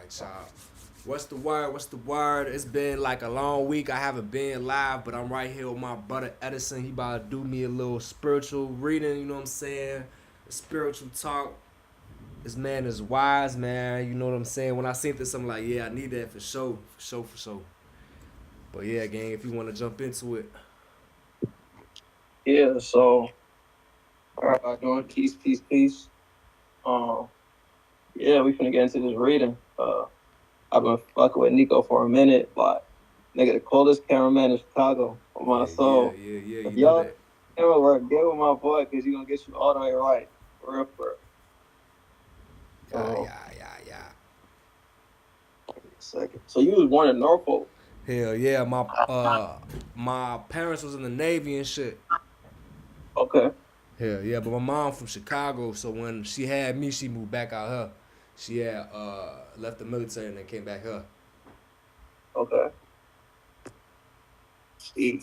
Alright, y'all. What's the word? What's the word? It's been like a long week. I haven't been live, but I'm right here with my brother Eddison. He about to do me a little spiritual reading, you know what I'm saying? Spiritual talk. This man is wise, man. You know what I'm saying? When I seen this, I'm like, yeah, I need that for sure. For sure, for sure. But yeah, gang, if you want to jump into it. Yeah, so doing peace. Um, yeah, we finna get into this reading. I've been fucking with Nico for a minute, but nigga, the coldest cameraman in Chicago on my Yeah, yeah, soul. yeah, yeah. If You know y'all that. camera work, get with my boy, cause he gonna get you all the way right. For real. Yeah, Um, yeah, yeah, yeah. second. So you was born in Norfolk. Hell yeah, my parents was in the Navy and shit. Okay, Hell yeah, but my mom from Chicago, so when she had me, she moved back out her. She had left the military and then came back her. okay. See.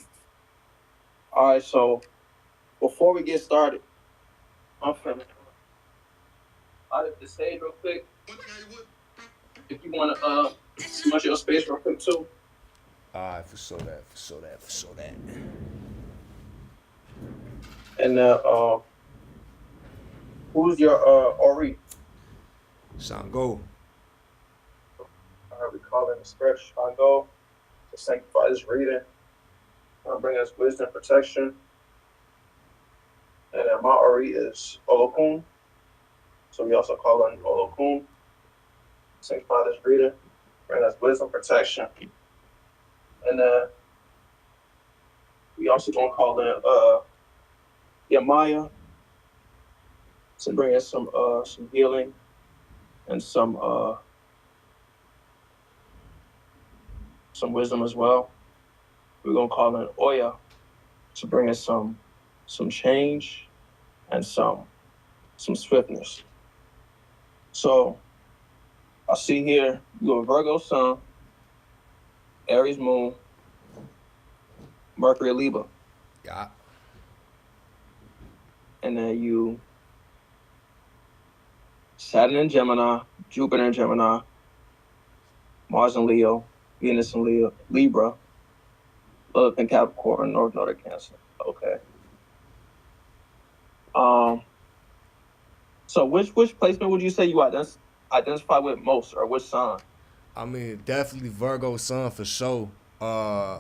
All right, so before we get started, I'm finna out of the stage real quick. If you wanna smudge your space real quick too. Alright, for sure that, for sure that, for sure that. And who's your Ori? Shango. We call it a spirit Shango to sanctify this reading, bring us wisdom and protection. And my Ori is Olokun, so we also call it Olokun, sanctify this reading, bring us wisdom protection. And we also gonna call in Yamaya to bring us some healing and some wisdom as well. We're gonna call in Oya to bring us some change and some swiftness. So I see here you're a Virgo sun, Aries moon, Mercury Libra, Yeah. and then you Saturn in Gemini, Jupiter in Gemini, Mars in Leo, Venus in Leo, Libra, Lilith in Capricorn, North Node in Cancer. Okay. Um. So which placement would you say you identify with most, or which sign? I mean, definitely Virgo sun for sure. Uh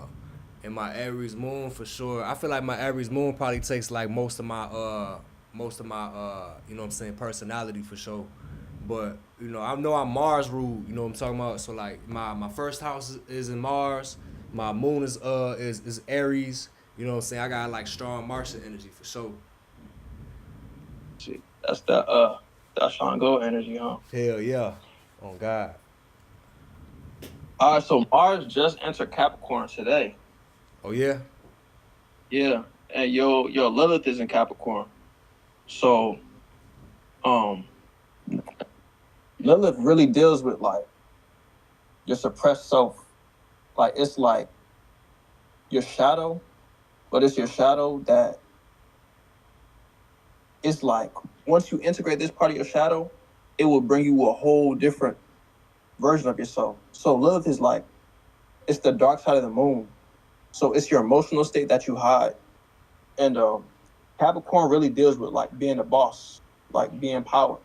and my Aries moon for sure. I feel like my Aries moon probably takes like most of my you know what I'm saying, personality for sure. But you know, I know I'm Mars ruled, you know what I'm talking about? So like my first house is in Mars, my moon is Aries, you know what I'm saying? I got like strong Martian energy for sure. See, that's that Shango energy, huh? Hell yeah. On God. All right, so Mars just entered Capricorn today. Oh yeah? Yeah, and your Lilith is in Capricorn. So um, Lilith really deals with like your suppressed self. Like it's like your shadow, but it's your shadow that it's like once you integrate this part of your shadow, it will bring you a whole different version of yourself. So Lilith is like it's the dark side of the moon. So it's your emotional state that you hide. And Capricorn really deals with like being a boss, like being power.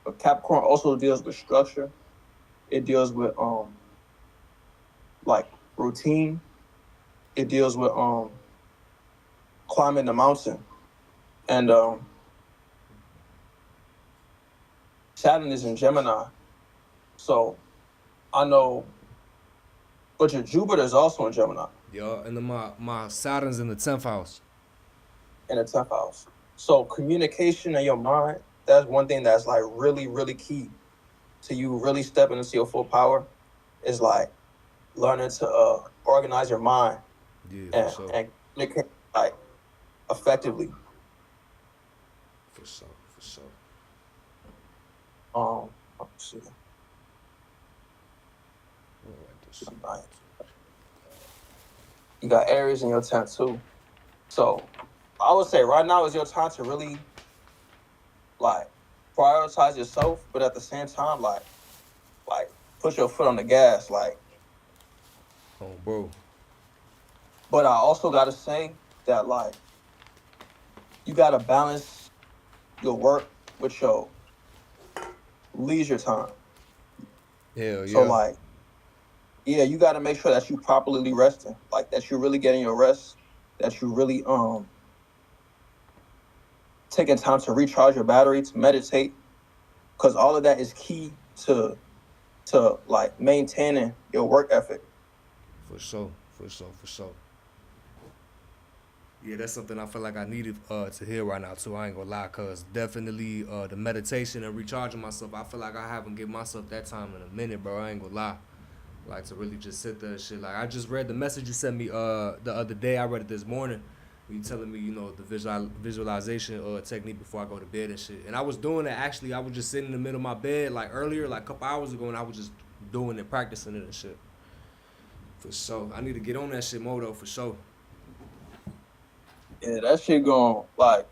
But Capricorn also deals with structure. It deals with like routine. It deals with climbing the mountain. And Saturn is in Gemini. So I know, but your Jupiter is also in Gemini Yeah, and then my Saturn's in the 10th house. in the 10th house. So communication in your mind, that's one thing that's like really, really key to you really stepping into your full power is like learning to organize your mind Yeah, for and, sure. and communicate like effectively. For sure, for sure. Let's see. All right, this shit. Right. You got Aries in your 10th too. So I would say right now is your time to really like prioritize yourself, but at the same time, like put your foot on the gas, like. Oh, bro. But I also gotta say that like you gotta balance your work with your leisure time. Hell So yeah. like, yeah, you gotta make sure that you properly resting, like that you're really getting your rest, that you really taking time to recharge your battery, to meditate, because all of that is key to like maintaining your work ethic. For sure. For sure. For sure. Yeah, that's something I feel like I needed to hear right now too. I ain't gonna lie, cause definitely the meditation and recharging myself. I feel like I haven't given myself that time in a minute, bro. I ain't gonna lie. Like to really just sit there and shit. Like I just read the message you sent me the other day. I read it this morning. You telling me, you know, the visualization technique before I go to bed and shit. And I was doing it actually. I was just sitting in the middle of my bed like earlier, like a couple hours ago, and I was just doing it, practicing it and shit. For sure. I need to get on that shit more though, for sure. Yeah, that shit going like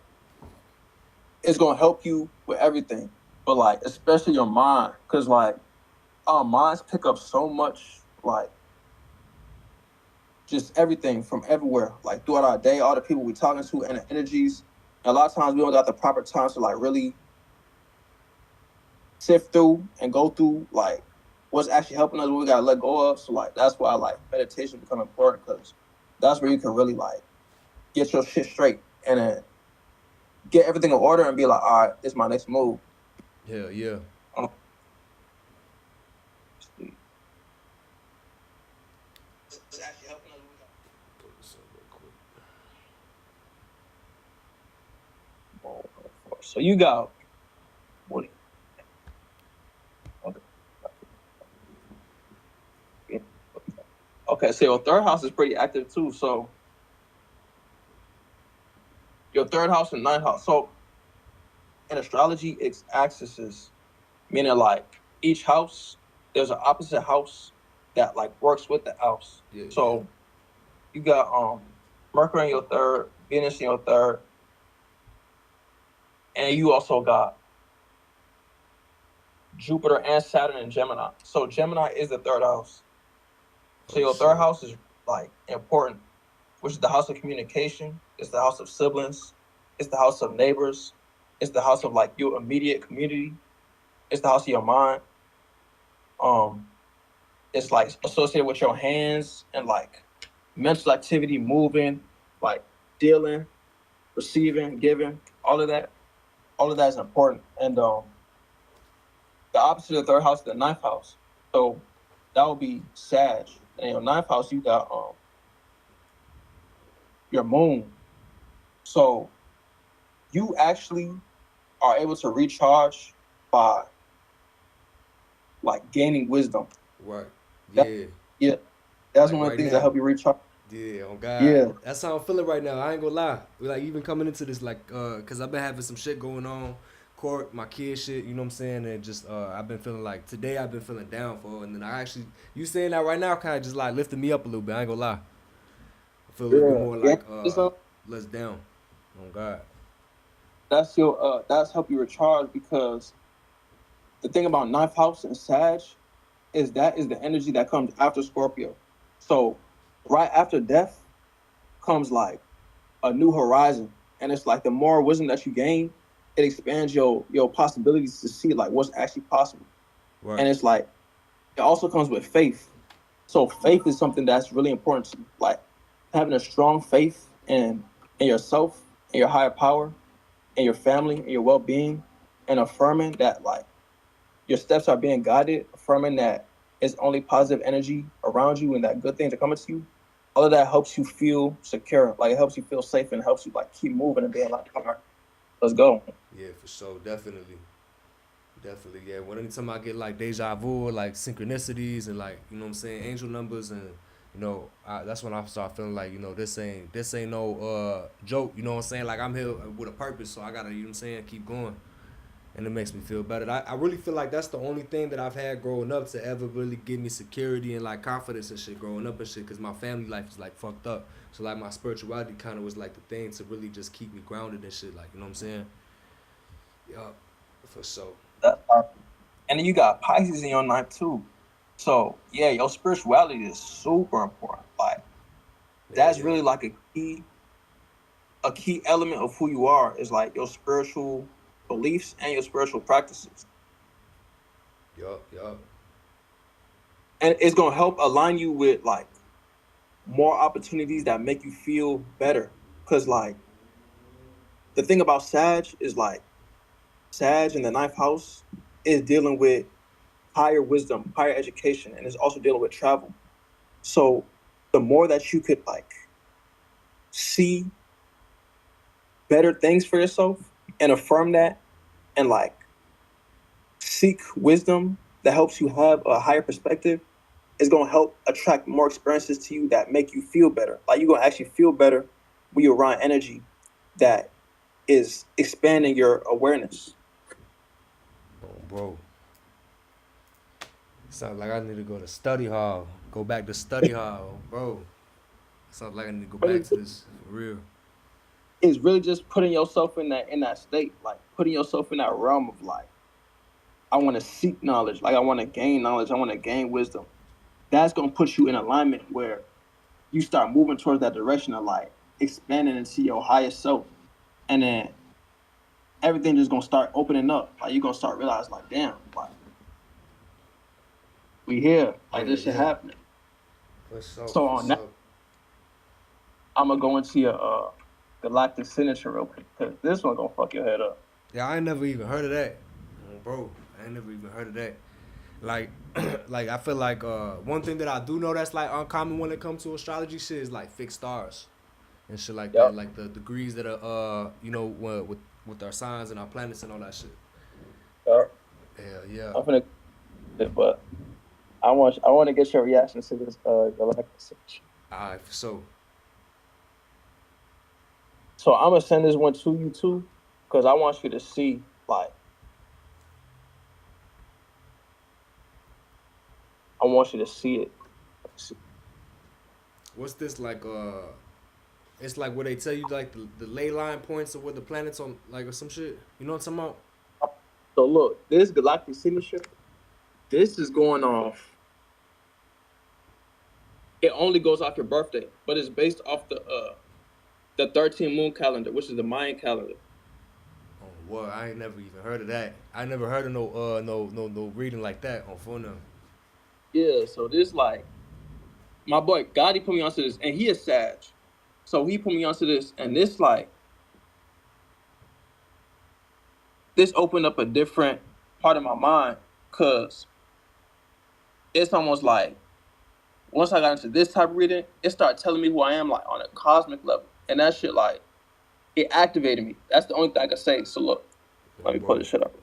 it's gonna help you with everything, but like especially your mind, because like our minds pick up so much like just everything from everywhere, like throughout our day, all the people we talking to and the energies. And a lot of times we don't got the proper time to like really sift through and go through like what's actually helping us, what we gotta let go of. So like that's why like meditation become important because that's where you can really like get your shit straight and then get everything in order and be like, all right, this is my next move. Hell yeah. Um, So you got what? Okay, so your third house is pretty active too. So your third house and ninth house. So in astrology, it's axes, meaning like each house, there's an opposite house that like works with the house. Yeah, yeah. So you got Mercury in your third, Venus in your third, and you also got Jupiter and Saturn in Gemini. So Gemini is the third house. So Oh your third shit. house is like important, which is the house of communication. It's the house of siblings. It's the house of neighbors. It's the house of like your immediate community. It's the house of your mind. Um, it's like associated with your hands and like mental activity, moving, like dealing, receiving, giving. All of that is important. And the opposite of the third house is the ninth house. So that would be Sag. And your ninth house, you got your moon. So you actually are able to recharge by like gaining wisdom. Right. That, Yeah. yeah, that's Like one of the right things that now. help you recharge. Yeah, oh God. Yeah, That's how I'm feeling right now. I ain't gonna lie. Like even coming into this, like, cause I've been having some shit going on, court, my kid shit. You know what I'm saying? And just, I've been feeling like today I've been feeling down for, and then I actually, you saying that right now, kind of just like lifted me up a little bit. I ain't gonna lie. I feel a little bit yeah, more yeah. like, Wisdom. less down. Oh God. That's help you recharge because the thing about ninth house and Sag is that is the energy that comes after Scorpio. So right after death comes like a new horizon, and it's like the more wisdom that you gain, it expands your possibilities to see like what's actually possible. Right. And it's like it also comes with faith. So faith is something that's really important to you. Like having a strong faith in yourself, in your higher power, in your family, in your well being, and affirming that like your steps are being guided, affirming that it's only positive energy around you and that good things are coming to you. All of that helps you feel secure. Like it helps you feel safe and helps you like keep moving and being like, all right, let's go. Yeah, for sure. Definitely. Definitely, yeah. When anytime I get like deja vu, or, like synchronicities, and like you know what I'm saying, angel numbers, and that's when I start feeling like this ain't no joke. You know what I'm saying? Like I'm here with a purpose, so I gotta you know what I'm saying keep going, and it makes me feel better. I really feel like that's the only thing that I've had growing up to ever really give me security and like confidence and shit growing up and shit, cause my family life is like fucked up. So like my spirituality kind of was like the thing to really just keep me grounded and shit. Like you know what I'm saying? Yeah, for sure. That, and then you got Pisces in your ninth too. So yeah, your spirituality is super important. Like Yeah, that's yeah. really like a key element of who you are is like your spiritual beliefs and your spiritual practices. Yup, yup. And it's gonna help align you with like more opportunities that make you feel better. Cause like the thing about Sag is like Sag in the ninth house is dealing with higher wisdom, higher education, and is also dealing with travel. So the more that you could like see better things for yourself and affirm that and like seek wisdom that helps you have a higher perspective is going to help attract more experiences to you that make you feel better. Like you're going to actually feel better when you're around energy that is expanding your awareness. Oh, bro. Sounds like I need to go to study hall. Go back to study hall, bro. Sounds like I need to go But back to this for real. it's really just putting yourself in that state, like putting yourself in that realm of like, I want to seek knowledge, like I want to gain knowledge, I want to gain wisdom. That's going to put you in alignment where you start moving towards that direction of like expanding into your highest self. And then everything just gonna start opening up. Like you're gonna start realizing, like, damn, like we here, like Yeah, this shit yeah. happening. For sure, So for on that, sure. I'm gonna go into your galactic signature real quick because this one gonna fuck your head up. Yeah, I ain't never even heard of that, bro. I ain't never even heard of that. Like, like I feel like one thing that I do know that's like uncommon when it comes to astrology shit is like fixed stars and shit like that. Yep. Like the degrees that are with our signs and our planets and all that shit. Yep. Hell yeah. I'm gonna, but I want to get your reaction to this galactic signature. Alright, for sure. So I'm gonna send this one to you too, because I want you to see, like, I want you to see it. What's this like? It's like where they tell you like the ley line points of where the planets on like or some shit. You know what I'm talking about? So look, this galactic signature, this is going off. It only goes off your birthday, but it's based off the 13 moon calendar, which is the Mayan calendar. Oh, well, I ain't never even heard of that. I never heard of no reading like that on phone now. Yeah, so this like my boy Gotti put me onto this, and he is Sag, so he put me onto this, and this like this opened up a different part of my mind, cause it's almost like once I got into this type of reading, it started telling me who I am like on a cosmic level, and that shit like it activated me. That's the only thing I can say. So look, Oh, let me pull bro, this shit up.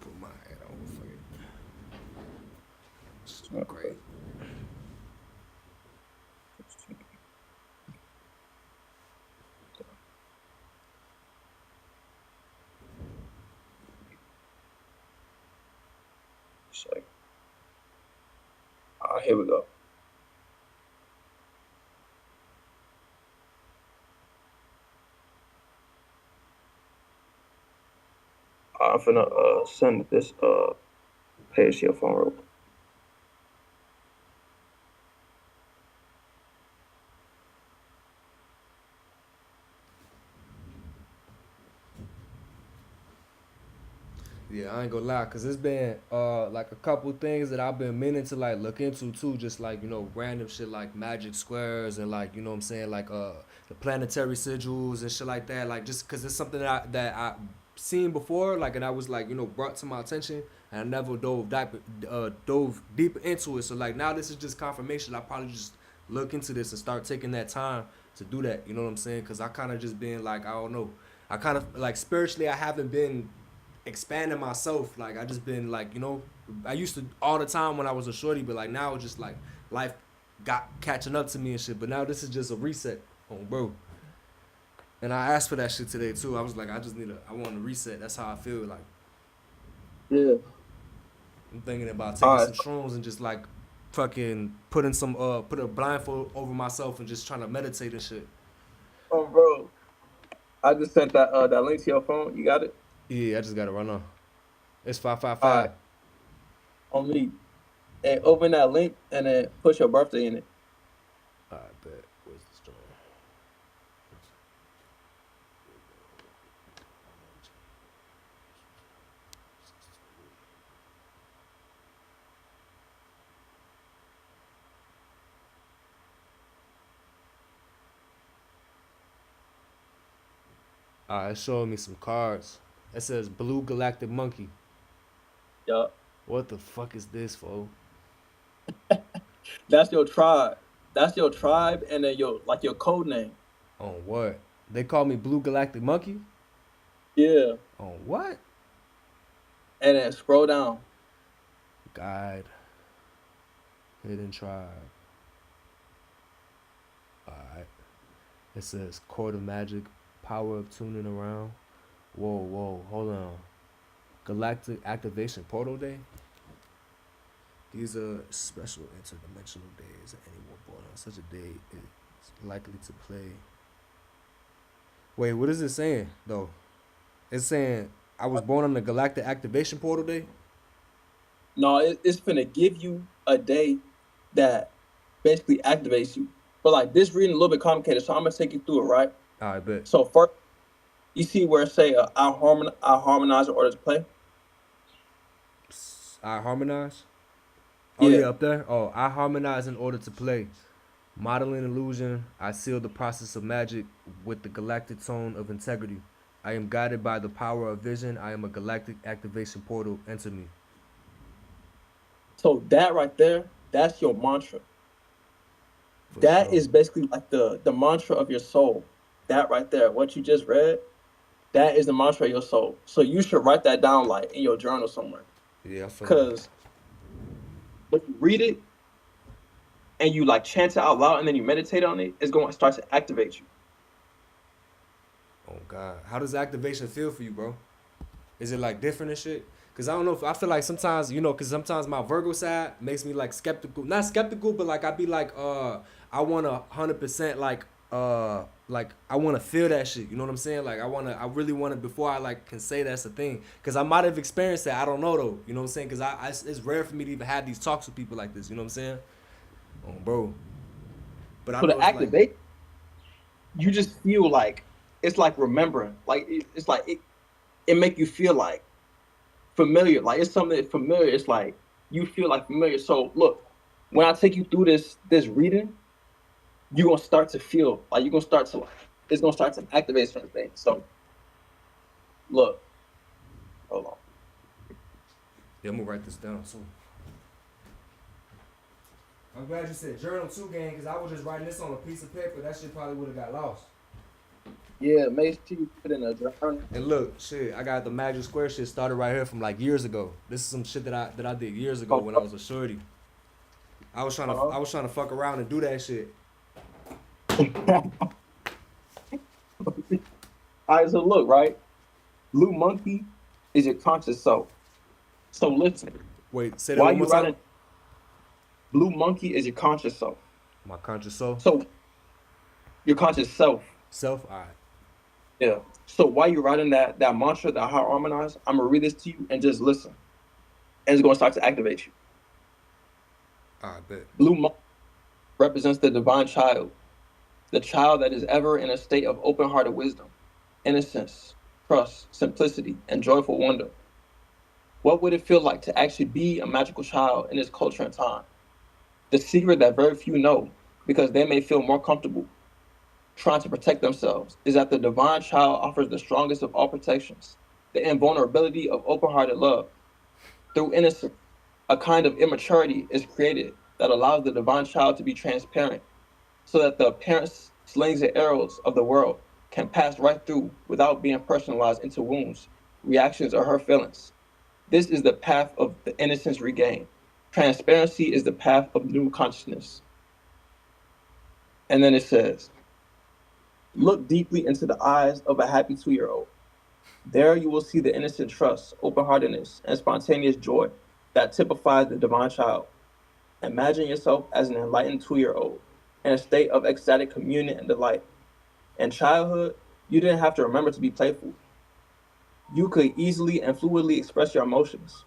put my head on. Fuck it. This is great. Here we go. I'm finna send this page to your phone real quick. Yeah, I ain't gonna lie, cause it's been like a couple things that I've been meaning to like look into too, just like random shit like magic squares and like what I'm saying like the planetary sigils and shit like that, like just cause it's something that I seen before, like and I was like brought to my attention and I never dove deep into it. So like now this is just confirmation. I probably just look into this and start taking that time to do that. You know what I'm saying? Cause I kind of just been like I don't know. I kind of like spiritually I haven't been expanding myself. Like I just been like, I used to all the time when I was a shorty, but like now it's just like life got catching up to me and shit. But now this is just a reset, bro. And I asked for that shit today too. I was like, I want to reset. That's how I feel. Like Yeah. I'm thinking about All taking right. some shrooms and just like fucking put a blindfold over myself and just trying to meditate and shit. Oh, bro. I just sent that link to your phone. You got it? Yeah, I just gotta run on. It's five five All right, five. on me. And open that link and then put your birthday in it. I bet. Where's the story? It's showing me some cards. It says Blue Galactic Monkey. Yup. What the fuck is this, fo? That's your tribe. That's your tribe and then your code name. On what? They call me Blue Galactic Monkey? Yeah. On what? And then scroll down. Guide. Hidden Tribe. Alright. It says Court of Magic. Power of tuning around. Whoa, hold on. Galactic Activation Portal Day? These are special interdimensional days. Anyone born on such a day is likely to play. Wait, what is it saying, though? It's saying I was born on the Galactic Activation Portal Day? No, it's finna give you a day that basically activates you. But like this reading a little bit complicated, so I'm gonna take you through it, right? I bet. So first, you see where it say I harmonize in order to play. I harmonize? Oh, Yeah. yeah, up there? Oh, I harmonize in order to play. Modeling illusion, I seal the process of magic with the galactic tone of integrity. I am guided by the power of vision. I am a galactic activation portal. Enter me. So that right there, that's your mantra. For That sure. is basically like the mantra of your soul. That right there, what you just read, that is the mantra of your soul. So you should write that down like in your journal somewhere. Yeah, I feel that. Cause when you read it and you like chant it out loud and then you meditate on it, it's going to start to activate you. Oh, God. How does activation feel for you, bro? Is it like different and shit? Cause I don't know if I feel like sometimes, cause sometimes my Virgo side makes me like skeptical. Not skeptical, but like I be like, I wanna 100% like I wanna feel that shit. You know what I'm saying? Like I really wanna before I like can say that's a thing. Cause I might have experienced that. I don't know though. You know what I'm saying? Cause it's rare for me to even have these talks with people like this. You know what I'm saying? Oh, bro. But I So know to it's like, activate, you just feel like it's like remembering. Like it's like it make you feel like familiar. Like it's something that's familiar. It's like you feel like familiar. So look, when I take you through this reading, you're gonna start to feel like you're gonna start to like it's gonna start to activate certain things. So look, hold on. yeah, I'm gonna write this down too. I'm glad you said journal too, gang, because I was just writing this on a piece of paper. That shit probably would have got lost. Yeah, make sure you put in a journal. And look, shit, I got the Magic Square shit started right here from like years ago. This is some shit that I did years ago when I was a shorty. Uh-huh. I was trying to fuck around and do that shit. All right, so look, right? Blue monkey is your conscious self. So listen, Wait, say that while one you more time. writing, blue monkey is your conscious self. My conscious soul, So your conscious self. self. All right, Yeah. So while you're writing that mantra, that how harmonize, I'm gonna read this to you and just listen, and it's gonna start to activate you. all right, bet. Blue monkey represents the divine child, the child that is ever in a state of open-hearted wisdom, innocence, trust, simplicity, and joyful wonder. What would it feel like to actually be a magical child in this culture and time? The secret that very few know, because they may feel more comfortable trying to protect themselves, is that the divine child offers the strongest of all protections, the invulnerability of open hearted love. Through innocence, a kind of immaturity is created that allows the divine child to be transparent, so that the apparent slings and arrows of the world can pass right through without being personalized into wounds, reactions, or hurt feelings. This is the path of the innocence regained. Transparency is the path of new consciousness. And then it says, look deeply into the eyes of a happy 2 year old. There you will see the innocent trust, open heartedness, and spontaneous joy that typifies the divine child. Imagine yourself as an enlightened 2 year old in a state of ecstatic communion and delight. In childhood, You didn't have to remember to be playful. You could easily and fluidly express your emotions.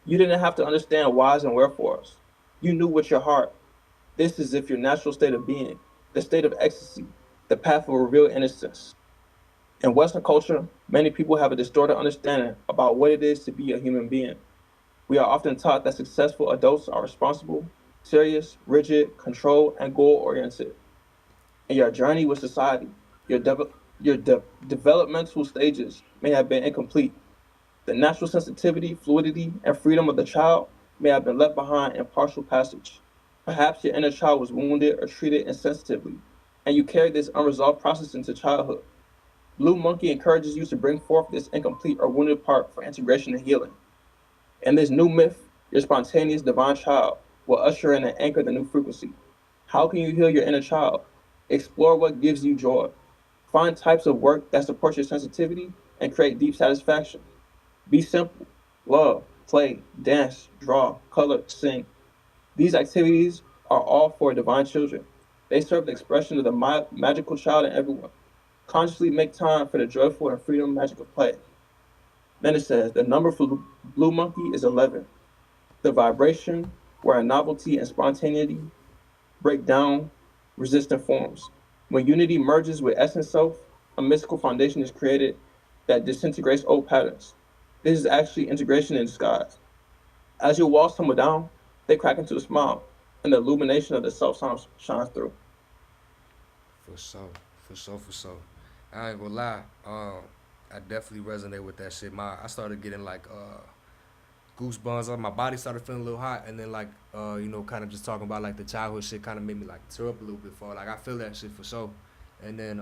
You didn't have to understand whys and wherefores. You knew with your heart. This is if your natural state of being, the state of ecstasy, the path of revealed innocence. In Western culture, many people have a distorted understanding about what it is to be a human being. We are often taught that successful adults are responsible, serious, rigid, controlled, and goal oriented. In your journey with society, your, dev- your developmental stages may have been incomplete. The natural sensitivity, fluidity, and freedom of the child may have been left behind in partial passage. Perhaps your inner child was wounded or treated insensitively, and you carried this unresolved process into childhood. Blue Monkey encourages you to bring forth this incomplete or wounded part for integration and healing. In this new myth, your spontaneous divine child will usher in and anchor the new frequency. How can you heal your inner child? Explore what gives you joy. Find types of work that support your sensitivity and create deep satisfaction. Be simple. Love, play, dance, draw, color, sing. These activities are all for divine children. They serve the expression of the magical child in everyone. Consciously make time for the joyful and freedom magic of play. Then it says the number for Blue Monkey is 11. The vibration where novelty and spontaneity break down resistant forms. When unity merges with essence self, a mystical foundation is created that disintegrates old patterns. This is actually integration in disguise. As you wall someone down, they crack into a smile, and the illumination of the self shines through. For sure, for sure, for sure. I ain't gonna lie. I definitely resonate with that shit. I started getting like goosebumps. My body started feeling a little hot, and then like kind of just talking about like the childhood shit kind of made me like tear up a little bit for like I feel that shit for sure. And then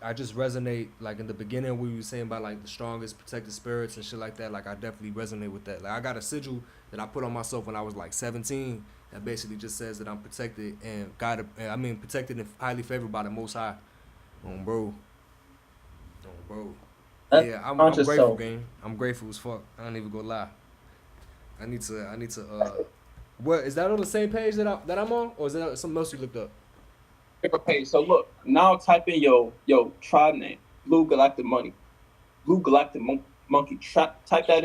I just resonate like in the beginning we were saying about like the strongest protected spirits and shit like that. Like I definitely resonate with that. Like I got a sigil that I put on myself when I was like 17 that basically just says that I'm protected and God. I mean protected and highly favored by the Most High. Bro, bro. That's Yeah, I'm conscious grateful, self. gang. I'm grateful as fuck. I don't even go lie. I need to what is that on the same page that I'm on, or is that something else you looked up? Okay, so look, now type in your tribe name, Blue Galactic Money, Blue Galactic Monkey. Type that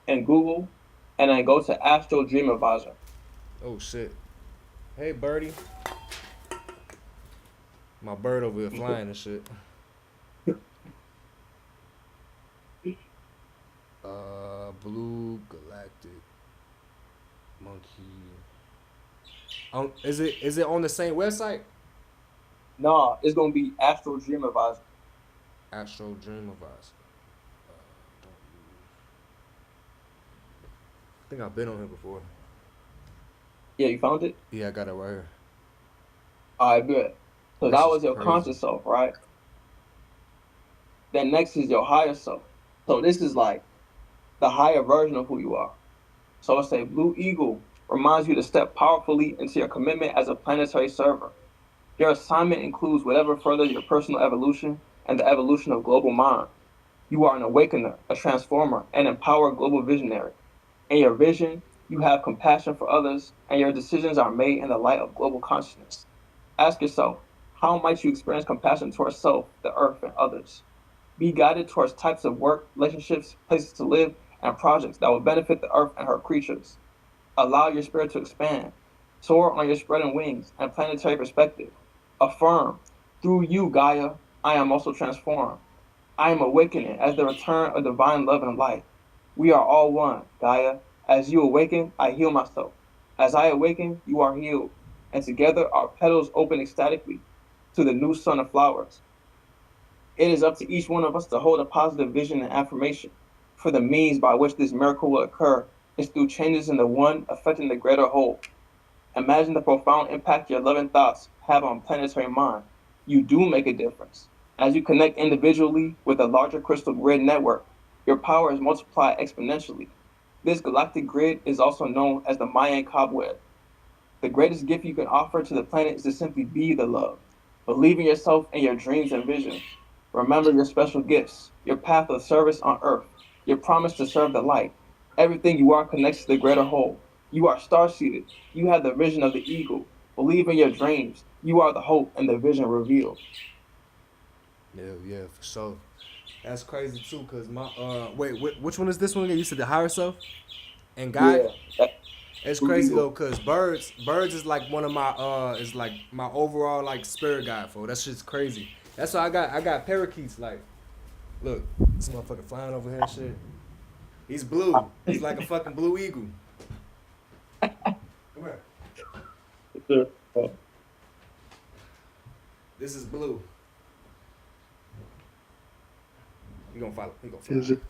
in Google, and then go to Astro Dream Advisor. Oh shit. Hey birdie. My bird over here flying and shit. Blue Galactic Monkey. Is it on the same website? Nah, it's gonna be Astro Dream Advisor. Astro Dream Advisor. Don't use. I think I've been on here before. Yeah, you found it. Yeah, I got it right here. All right, good. So This that is was your crazy. conscious self, right? Then next is your higher self. So this is like the higher version of who you are. So it's a Blue Eagle reminds you to step powerfully into your commitment as a planetary server. Your assignment includes whatever furthers your personal evolution and the evolution of global mind. You are an awakener, a transformer, an empowered global visionary. In your vision, you have compassion for others, and your decisions are made in the light of global consciousness. Ask yourself, how might you experience compassion towards self, the earth, and others? Be guided towards types of work, relationships, places to live, and projects that will benefit the earth and her creatures. Allow your spirit to expand. Soar on your spreading wings and planetary perspective. Affirm, through you, Gaia, I am also transformed. I am awakening as the return of divine love and light. We are all one, Gaia. As you awaken, I heal myself. As I awaken, you are healed. And together our petals open ecstatically to the new sun of flowers. It is up to each one of us to hold a positive vision and affirmation, for the means by which this miracle will occur is through changes in the one affecting the greater whole. Imagine the profound impact your loving thoughts have on planetary mind. You do make a difference. As you connect individually with a larger crystal grid network, your power is multiplied exponentially. This galactic grid is also known as the Mayan cobweb. The greatest gift you can offer to the planet is to simply be the love. Believe in yourself and your dreams and visions. Remember your special gifts, your path of service on earth, your promise to serve the light. Everything you are connects to the greater whole. You are star seated. You have the vision of the eagle. Believe in your dreams. You are the hope and the vision revealed. Yeah, for sure. That's crazy too, cause my wait, which one is this one again? You said the higher self and God. Yeah, that's It's Blue crazy though, Eagle. cause birds is like one of my is like my overall like spirit guide for. That shit's crazy. That's why I got parakeets. Like, look, this motherfucker flying over here and shit. He's blue. He's like a fucking blue eagle. Come here. This is blue. He gonna follow. He gonna fly. Is it?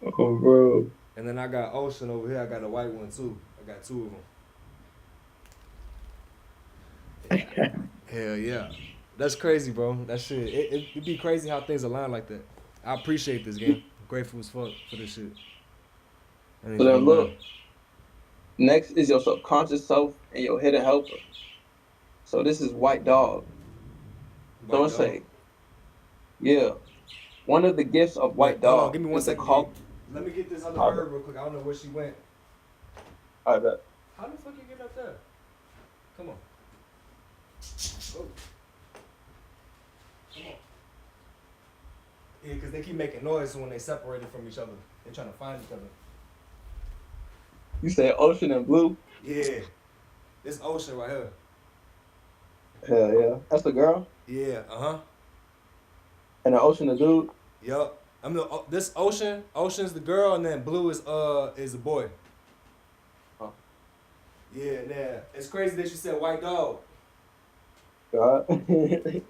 Oh, bro. And then I got ocean over here. I got a white one too. I got two of them. Hell yeah. That's crazy, bro. That shit. It'd be crazy how things align like that. I appreciate this game. I'm grateful as fuck for this shit. So then Anything, man. look, next is your subconscious self and your hidden helper. So this is white dog. So White let's dog. say, yeah, one of the gifts of Wait, white hold on. dog Give me one is the second. call. Let me get this other I bet. bird real quick. I don't know where she went. I bet. How the fuck you get up there? Come on. Oh, come on. Yeah, because they keep making noise when they separated from each other. They're trying to find each other. You say ocean and blue? Yeah. This ocean right here. Hell yeah. That's the girl? Yeah. Uh huh. And the ocean the dude? Yup. I'm the this ocean. Ocean's the girl, and then blue is the boy. Huh. Yeah. Yeah. It's crazy that you said white dog. God. Go over here.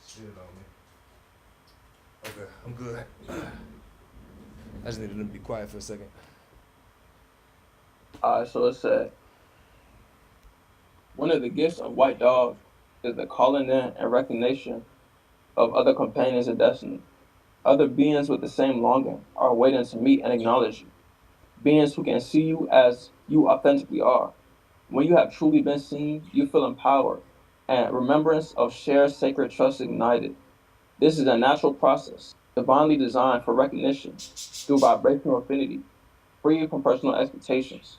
Shit on me. Okay, I'm good. I just needed to be quiet for a second. Alright, so it said, one of the gifts of white dog is the calling in and recognition of other companions of destiny. Other beings with the same longing are waiting to meet and acknowledge you. Beings who can see you as you authentically are. When you have truly been seen, you feel empowered and remembrance of shared sacred trust ignited. This is a natural process, divinely designed for recognition through vibrational affinity, free from personal expectations.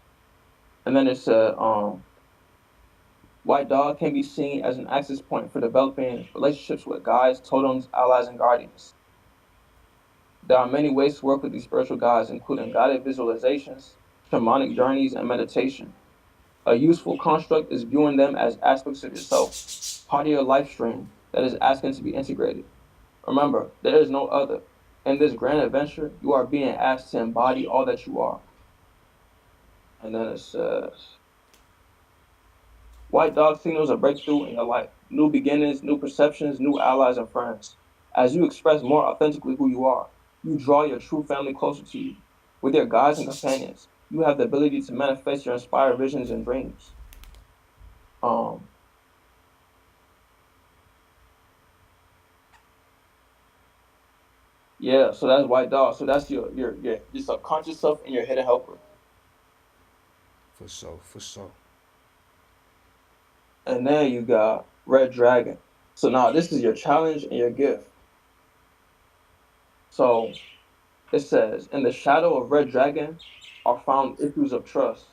And then it said, white dog can be seen as an access point for developing relationships with guides, totems, allies, and guardians. There are many ways to work with these spiritual guides, including guided visualizations, shamanic journeys, and meditation. A useful construct is viewing them as aspects of yourself, part of your life stream that is asking to be integrated. Remember, there is no other. In this grand adventure, you are being asked to embody all that you are. And then it says, white dog signals a breakthrough in your life, new beginnings, new perceptions, new allies, and friends. As you express more authentically who you are, you draw your true family closer to you. With your guides and companions, you have the ability to manifest your inspired visions and dreams. Um, yeah, so that's white dog. So that's your subconscious self and your hidden helper. For sure. For sure. And then you got red dragon. So now this is your challenge and your gift. So it says, in the shadow of red dragon are found issues of trust.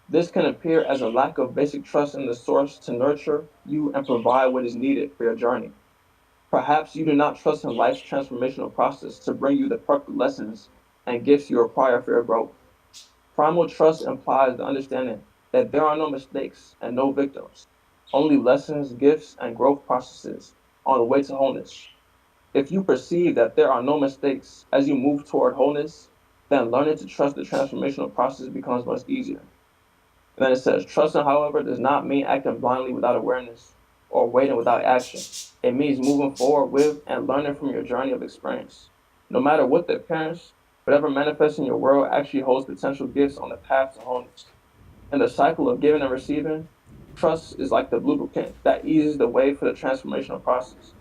This can appear as a lack of basic trust in the source to nurture you and provide what is needed for your journey. Perhaps you do not trust in life's transformational process to bring you the perfect lessons and gifts you require for your growth. Primal trust implies the understanding that there are no mistakes and no victims, only lessons, gifts, and growth processes on the way to wholeness. If you perceive that there are no mistakes as you move toward wholeness, then learning to trust the transformational process becomes much easier. And then it says, trusting, however, does not mean acting blindly without awareness or waiting without action. It means moving forward with and learning from your journey of experience. No matter what the appearance, whatever manifests in your world actually holds potential gifts on the path to wholeness. In the cycle of giving and receiving, trust is like the lubricant that eases the way for the transformational process.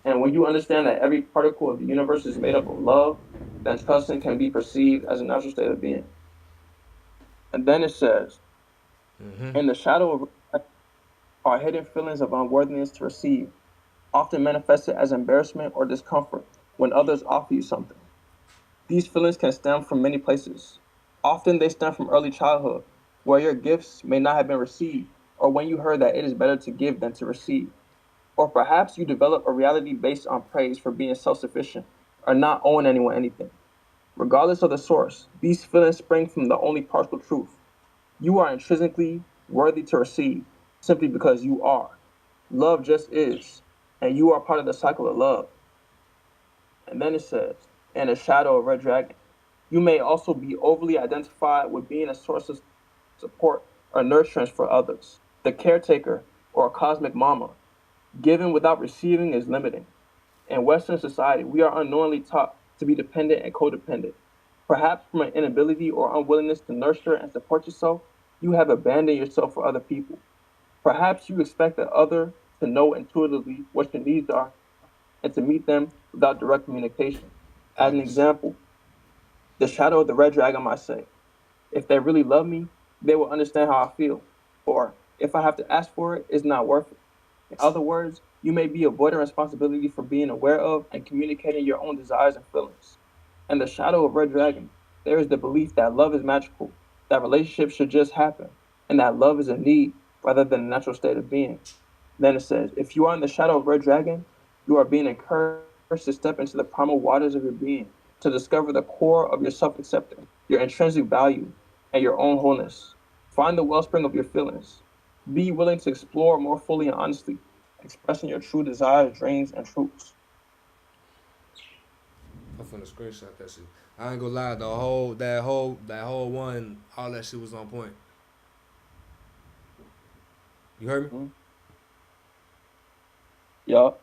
And when you understand that every particle of the universe is made up of love, then trusting can be perceived as a natural state of being. And then it says, Mm-hmm. in the shadow of are hidden feelings of unworthiness to receive, often manifested as embarrassment or discomfort. when others offer you something. These feelings can stem from many places. Often they stem from early childhood, where your gifts may not have been received, or when you heard that it is better to give than to receive. Or perhaps you develop a reality based on praise for being self sufficient or not owing anyone anything. Regardless of the source, these feelings spring from the only partial truth. You are intrinsically worthy to receive simply because you are. Love just is, and you are part of the cycle of love. And then it says, and a shadow of red dragon. You may also be overly identified with being a source of support or nurturance for others, the caretaker or a cosmic mama. Giving without receiving is limiting. In Western society, we are unknowingly taught to be dependent and codependent. Perhaps from an inability or unwillingness to nurture and support yourself, you have abandoned yourself for other people. Perhaps you expect the other to know intuitively what your needs are and to meet them without direct communication. As an Facts. example, the shadow of the red dragon might say, if they really love me, they will understand how I feel. Or if I have to ask for it, it's not worth it. In other words, you may be avoiding responsibility for being aware of and communicating your own desires and feelings. In the shadow of Red Dragon, there is the belief that love is magical, that relationships should just happen, and that love is a need rather than a natural state of being. Then it says, if you are in the shadow of Red Dragon, you are being encouraged to step into the primal waters of your being, to discover the core of your self acceptance, your intrinsic value, and your own wholeness. Find the wellspring of your feelings. Be willing to explore more fully and honestly, expressing your true desires, dreams, and truths. I'm finna screenshot that shit. I ain't gonna lie, that whole one, all that shit was on point. You heard me? Mm-hmm. Yup,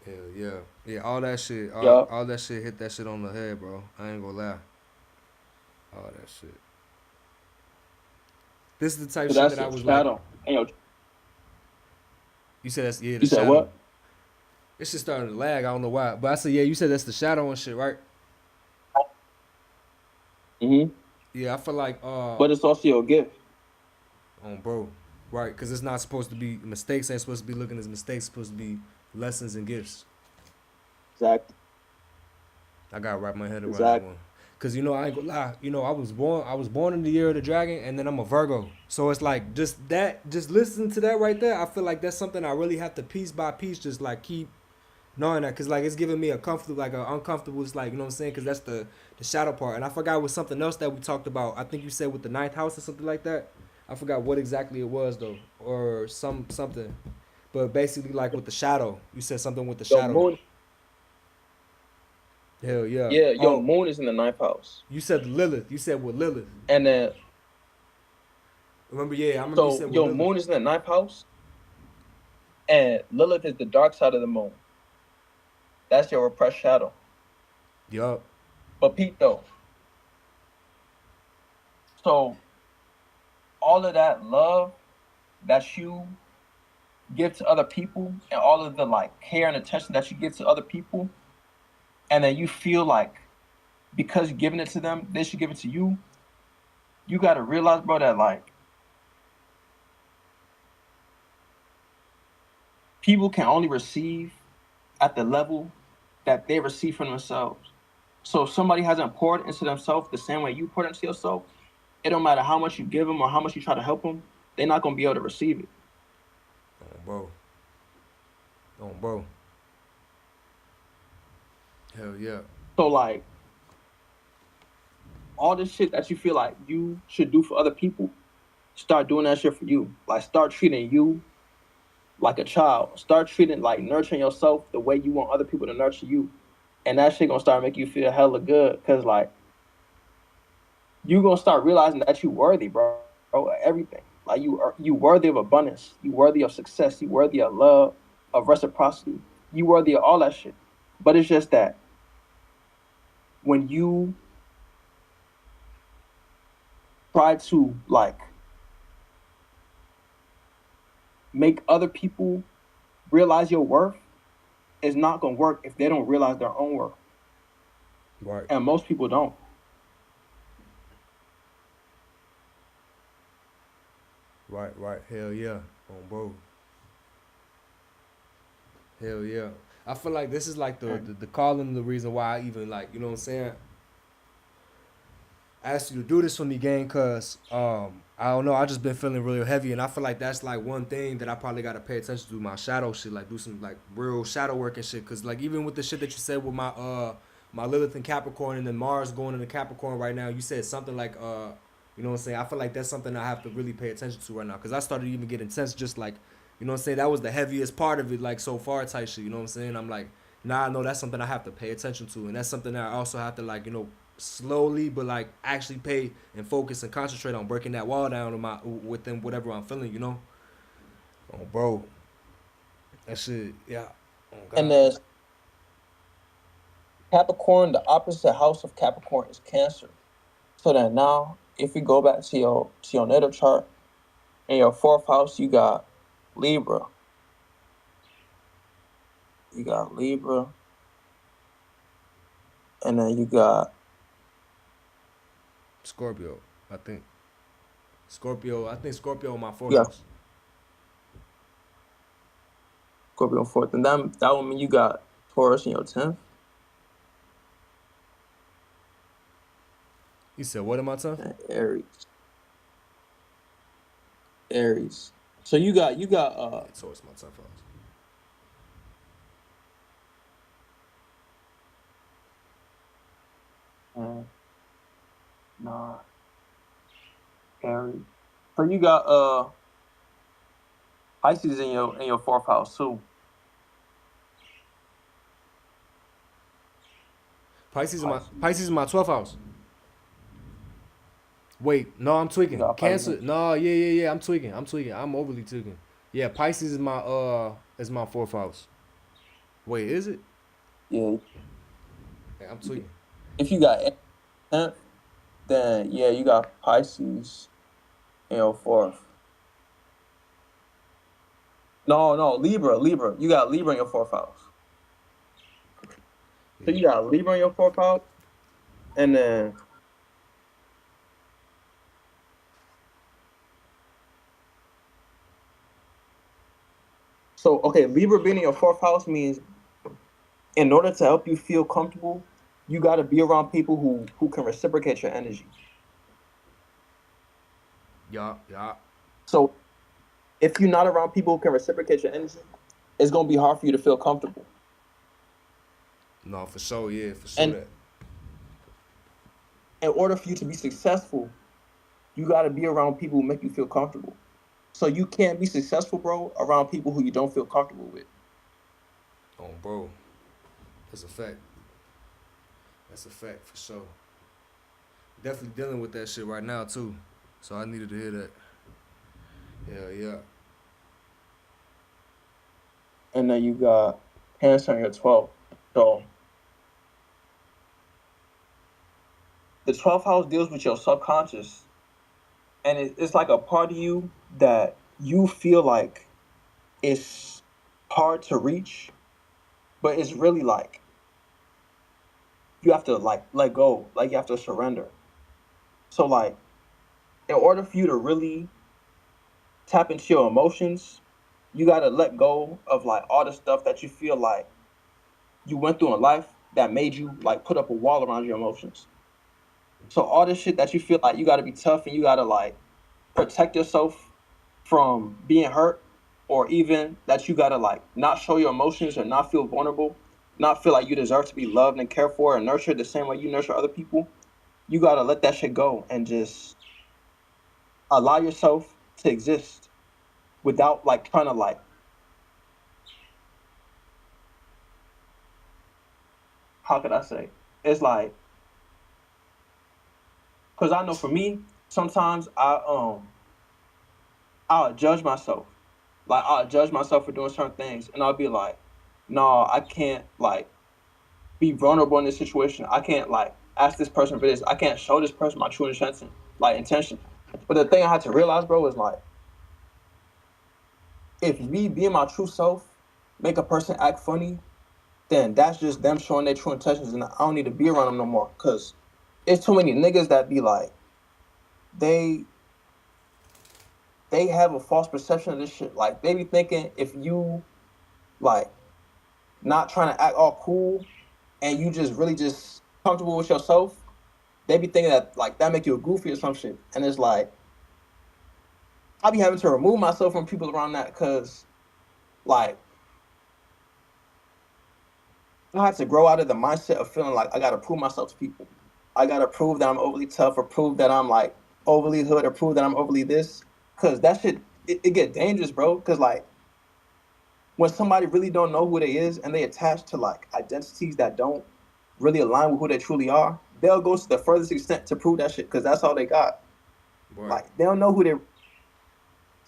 Hell yeah. Yeah, all that shit, all, yup. all that shit hit that shit on the head, bro. I ain't gonna lie. All that shit. This is the type So shit that's that I your was like, shadow. And your, you said that's, yeah, the you said shadow. what? It's just starting to lag, I don't know why. But I said, yeah, you said that's the shadow and shit, right? Mm-hmm. Yeah, I feel like, But it's also your gift. bro, right? Because it's not supposed to be, mistakes ain't supposed to be looking as mistakes, it's supposed to be lessons and gifts. Exactly. I gotta wrap my head around that Exactly. one. Cause I ain't gonna lie, I was born in the year of the dragon, and then I'm a Virgo. So it's like just listening to that right there. I feel like that's something I really have to piece by piece, just like keep knowing that, cause like it's giving me a comfortable, like a uncomfortable. It's like, you know what I'm saying, cause that's the shadow part. And I forgot with something else that we talked about. I think you said with the ninth house or something like that. I forgot what exactly it was though, or something. But basically, like with the shadow, you said something with the Your shadow. moon, Hell yeah. yeah, your Oh, moon is in the ninth house. you said the Lilith. You said with Lilith. And then, Remember, yeah, I remember you so said with your Lilith. moon is in the ninth house, and Lilith is the dark side of the moon. That's your repressed shadow. Yup. But Pete, though, so all of that love that you give to other people and all of the like care and attention that you give to other people, and then you feel like because you're giving it to them, they should give it to you. You got to realize, bro, that like people can only receive at the level that they receive from themselves. So if somebody hasn't poured into themselves the same way you poured into yourself, it don't matter how much you give them or how much you try to help them, they're not gonna be able to receive it. Oh, bro. Oh, bro. Hell yeah. So like all this shit that you feel like you should do for other people, start doing that shit for you. Like start treating you like a child. Start treating like nurturing yourself the way you want other people to nurture you. And that shit gonna start making you feel hella good. Cause like you gonna start realizing that you worthy, bro. Everything. Like you worthy of abundance. You worthy of success. You worthy of love, of reciprocity. You worthy of all that shit. But it's just that when you try to like make other people realize your worth, it's not gonna work if they don't realize their own worth. Right. And most people don't. Right. Right. Hell yeah. Oh, bro. Hell yeah. I feel like this is like Mm. the calling, the reason why I even like, you know what I'm saying, asked you to do this for me, gang, cause I don't know, I just been feeling real heavy, and I feel like that's like one thing that I probably gotta pay attention to, my shadow shit, like do some like real shadow work and shit, cause like even with the shit that you said with my Lilith and Capricorn and then Mars going into Capricorn right now, you said something like you know what I'm saying, I feel like that's something I have to really pay attention to right now, cause I started to even getting tense, just like, you know what I'm saying, that was the heaviest part of it, like so far type shit, you know what I'm saying, I'm like, now I know that's something I have to pay attention to, and that's something that I also have to like, you know, slowly but like actually pay and focus and concentrate on breaking that wall down within whatever I'm feeling, you know. Oh, bro, that shit, yeah. Oh And God. then Capricorn, the opposite house of Capricorn is Cancer. So then now, if we go back to your natal chart, in your fourth house, you got Libra. You got Libra, and then you got Scorpio, I think. Scorpio, I think Scorpio in my fourth you got house. Scorpio fourth, and that would mean you got Taurus in your 10th You said what am I tough? and Aries. Aries. So you got Yeah, towards my tough house. uh nah, Aries. So you got Pisces in your fourth house too. Pisces is my 12th house. Wait, no, I'm You tweaking. got Pisces. Cancer, no, yeah, I'm tweaking. I'm overly tweaking. Yeah, Pisces is my fourth house. Wait, is it? Yeah. Yeah, I'm tweaking. If you got 10th, then yeah, you got Pisces in your fourth. No, Libra. You got Libra in your fourth house. So Yeah. you got Libra in your fourth house, and then so okay, Libra being in your fourth house means in order to help you feel comfortable, you got to be around people who can reciprocate your energy. Yeah. So if you're not around people who can reciprocate your energy, it's gonna be hard for you to feel comfortable. No, for sure, yeah, for sure And that. in order for you to be successful, you got to be around people who make you feel comfortable. So you can't be successful, bro, around people who you don't feel comfortable with. Oh, bro, that's a fact. That's a fact for sure. Definitely dealing with that shit right now too. So I needed to hear that. Yeah. And then you got Cancer in your 12th. So the 12th house deals with your subconscious, and it's like a part of you that you feel like it's hard to reach, but it's really like you have to like let go, like you have to surrender. So like in order for you to really tap into your emotions, you got to let go of like all the stuff that you feel like you went through in life that made you like put up a wall around your emotions. So all this shit that you feel like you got to be tough and you got to like protect yourself from being hurt, or even that you got to like not show your emotions or not feel vulnerable, not feel like you deserve to be loved and cared for and nurtured the same way you nurture other people. You got to let that shit go and just allow yourself to exist without like trying to like, how could I say? It's like, cuz I know for me, sometimes I'll judge myself. Like I'll judge myself for doing certain things and I'll be like, "No, I can't like be vulnerable in this situation. I can't like ask this person for this. I can't show this person my true intention, like intention." But the thing I had to realize, bro, is like if me being my true self make a person act funny, then that's just them showing their true intentions, and I don't need to be around them no more. Cause it's too many niggas that be like they they have a false perception of this shit. Like they be thinking if you like not trying to act all cool, and you just really just comfortable with yourself, they be thinking that like that make you a goofy or some shit. And it's like I be having to remove myself from people around that because like I had to grow out of the mindset of feeling like I gotta prove myself to people. I gotta prove that I'm overly tough or prove that I'm like overly hood or prove that I'm overly this. Cause that shit it get dangerous, bro. Cause like when somebody really don't know who they is and they attach to like identities that don't really align with who they truly are, they'll go to the furthest extent to prove that shit because that's all they got. Right. Like they don't know who they,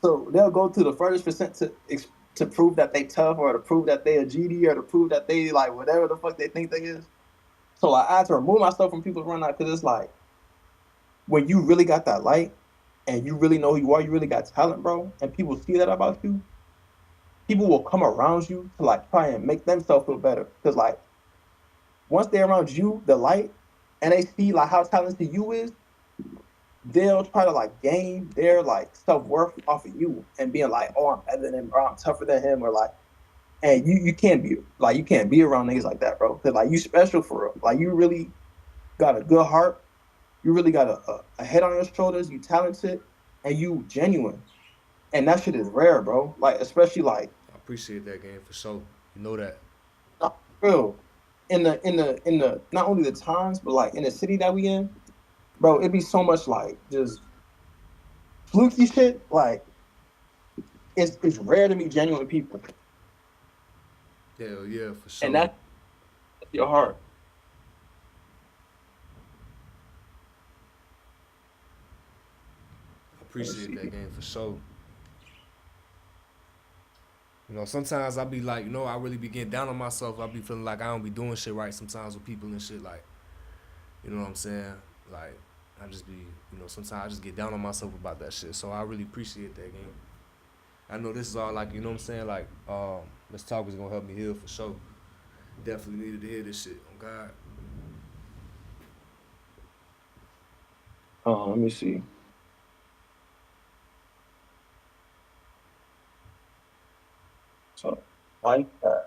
so they'll go to the furthest percent to prove that they tough or to prove that they a GD or to prove that they like whatever the fuck they think they is. So like, I had to remove myself from people around that because it's like when you really got that light and you really know who you are, you really got talent, bro, and people see that about you, people will come around you to like try and make themselves feel better. Because like once they're around you, the light, and they see like how talented you is, they'll try to like gain their like self worth off of you and being like, oh, I'm better than him, or I'm tougher than him, or like, and you can't be like you can't be around niggas like that, bro. Because like you special for real. Like you really got a good heart. You really got a head on your shoulders. You talented and you genuine, and that shit is rare, bro. Like especially like I appreciate that game for sure. You know that. not real in the not only the times but like in the city that we in, bro. It be so much like just fluky shit. Like it's rare to meet genuine people, Hell yeah, for and sure. that's your heart. I Let me appreciate see. that game for sure. You know, sometimes I be like, you know, I really be getting down on myself. I be feeling like I don't be doing shit right sometimes with people and shit. Like, you know what I'm saying? Like, I just be, you know, sometimes I just get down on myself about that shit. So I really appreciate that game. I know this is all like, you know what I'm saying? Like, this talk is gonna help me heal for sure. Definitely needed to hear this shit. Oh God. Let me see. So like that.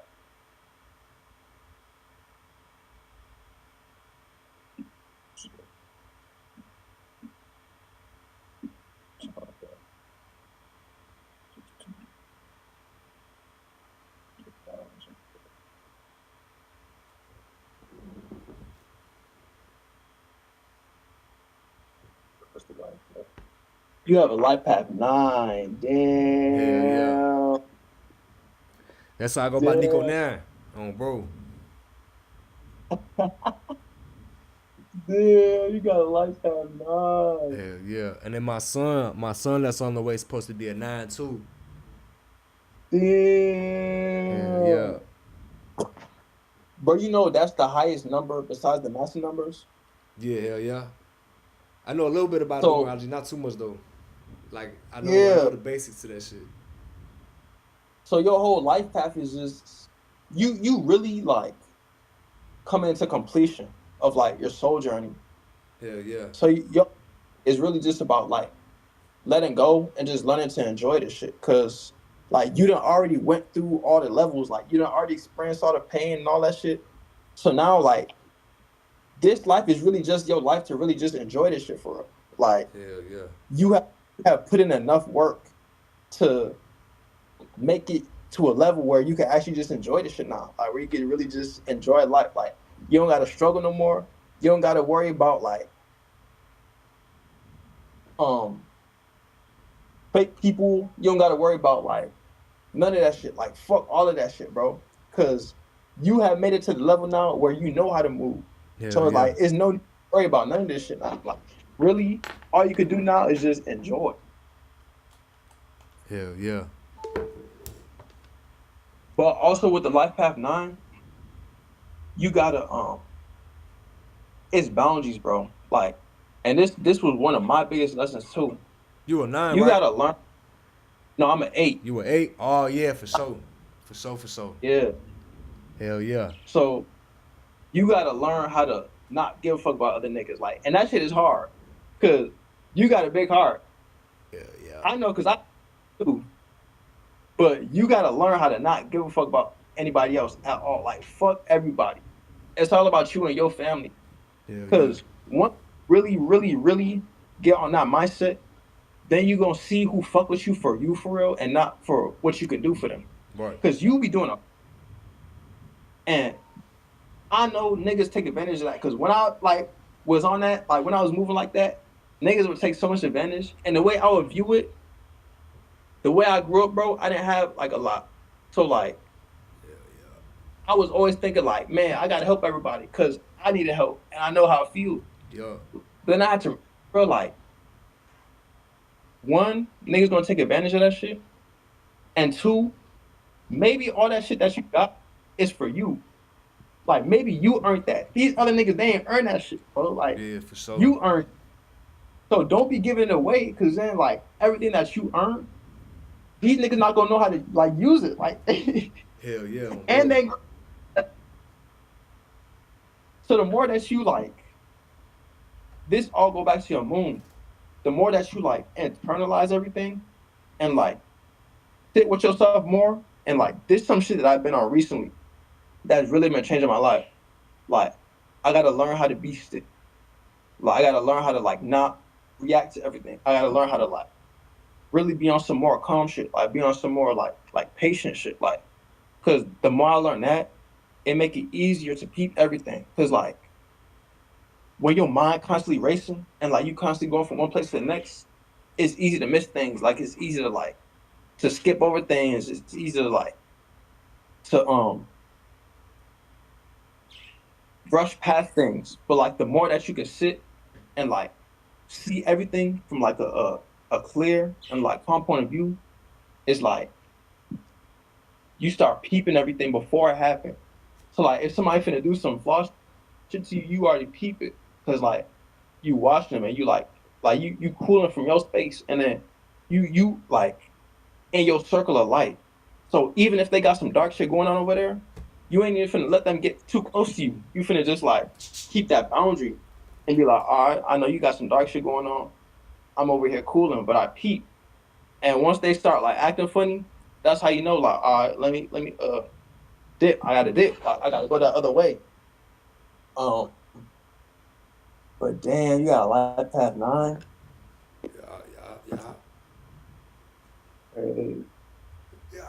You have a life path 9. Hell yeah. Damn. That's how I go by Nico Damn. now. Oh, bro. Damn. You got a life path 9. Hell yeah. And then my son that's on the way is supposed to be a 9 too. Hell yeah. Damn. Bro, you know that's the highest number besides the master numbers. Yeah, hell yeah. I know a little bit about So numerology, not too much though. Like I know yeah. the basics to that shit. So your whole life path is just you really like coming into completion of like your soul journey. Hell yeah. So your it's really just about like letting go and just learning to enjoy this shit. Cause like you done already went through all the levels, like you done already experienced all the pain and all that shit. So now like this life is really just your life to really just enjoy this shit for real. Like Hell yeah. you have put in enough work to make it to a level where you can actually just enjoy this shit now. Like where you can really just enjoy life. Like you don't gotta struggle no more. You don't gotta worry about like um fake people. You don't gotta worry about like none of that shit. Like fuck all of that shit, bro. Cause you have made it to the level now where you know how to move. Hell So it's yeah. like it's no worry about none of this shit now. Like really, all you could do now is just enjoy. Hell yeah. But also with the life path 9, you gotta it's boundaries, bro. Like, and this was one of my biggest lessons too. You a 9, You right? gotta learn. No, I'm an 8. You a 8? Oh yeah, for sure. For sure, for sure. Yeah. Hell yeah. So you gotta learn how to not give a fuck about other niggas. Like, and that shit is hard, cause you got a big heart. Hell yeah. I know, cause I do. But you gotta learn how to not give a fuck about. anybody else at all. Like fuck everybody. It's all about you and your family. Hell yeah. Cause once really, really, really get on that mindset, then you gonna see who fuck with you for real and not for what you can do for them. Right. Cause you be doing a and I know niggas take advantage of that. Cause when I like was on that, like when I was moving like that, niggas would take so much advantage. And the way I would view it, the way I grew up, bro, I didn't have like a lot. So like I was always thinking like, man, I gotta help everybody because I needed help and I know how it feels. Yeah. Then I had to realize like one, niggas gonna take advantage of that shit. And two, maybe all that shit that you got is for you. Like maybe you earned that. These other niggas, they ain't earn that shit, bro. Like Yeah, for sure. you earned. So don't be giving it away because then like everything that you earn, these niggas not gonna know how to like use it. Like Hell yeah, and bro. then so the more that you like, this all go back to your moon. The more that you like internalize everything and like sit with yourself more and like this some shit that I've been on recently that's really been changing my life. Like I gotta learn how to be still. Like I gotta learn how to like not react to everything. I gotta learn how to like really be on some more calm shit. Like be on some more like patient shit. Like because the more I learn that, it make it easier to peep everything. Because like when your mind constantly racing and like you constantly going from one place to the next, it's easy to miss things. Like it's easy to like to skip over things. It's easy to like to brush past things. But like the more that you can sit and like see everything from like a clear and like calm point of view, it's like you start peeping everything before it happened. So like if somebody finna do some flaw shit to you, you already peep it. Cause like you watching them and you like you cooling from your space and then you like in your circle of light. So even if they got some dark shit going on over there, you ain't even finna let them get too close to you. You finna just like keep that boundary and be like, all right, I know you got some dark shit going on. I'm over here cooling, but I peep. And once they start like acting funny, that's how you know, like, all right, let me dip. I gotta dip. I gotta go that other way. Um, but damn, you got a life path 9. Yeah, yeah, yeah. Uh, Yeah.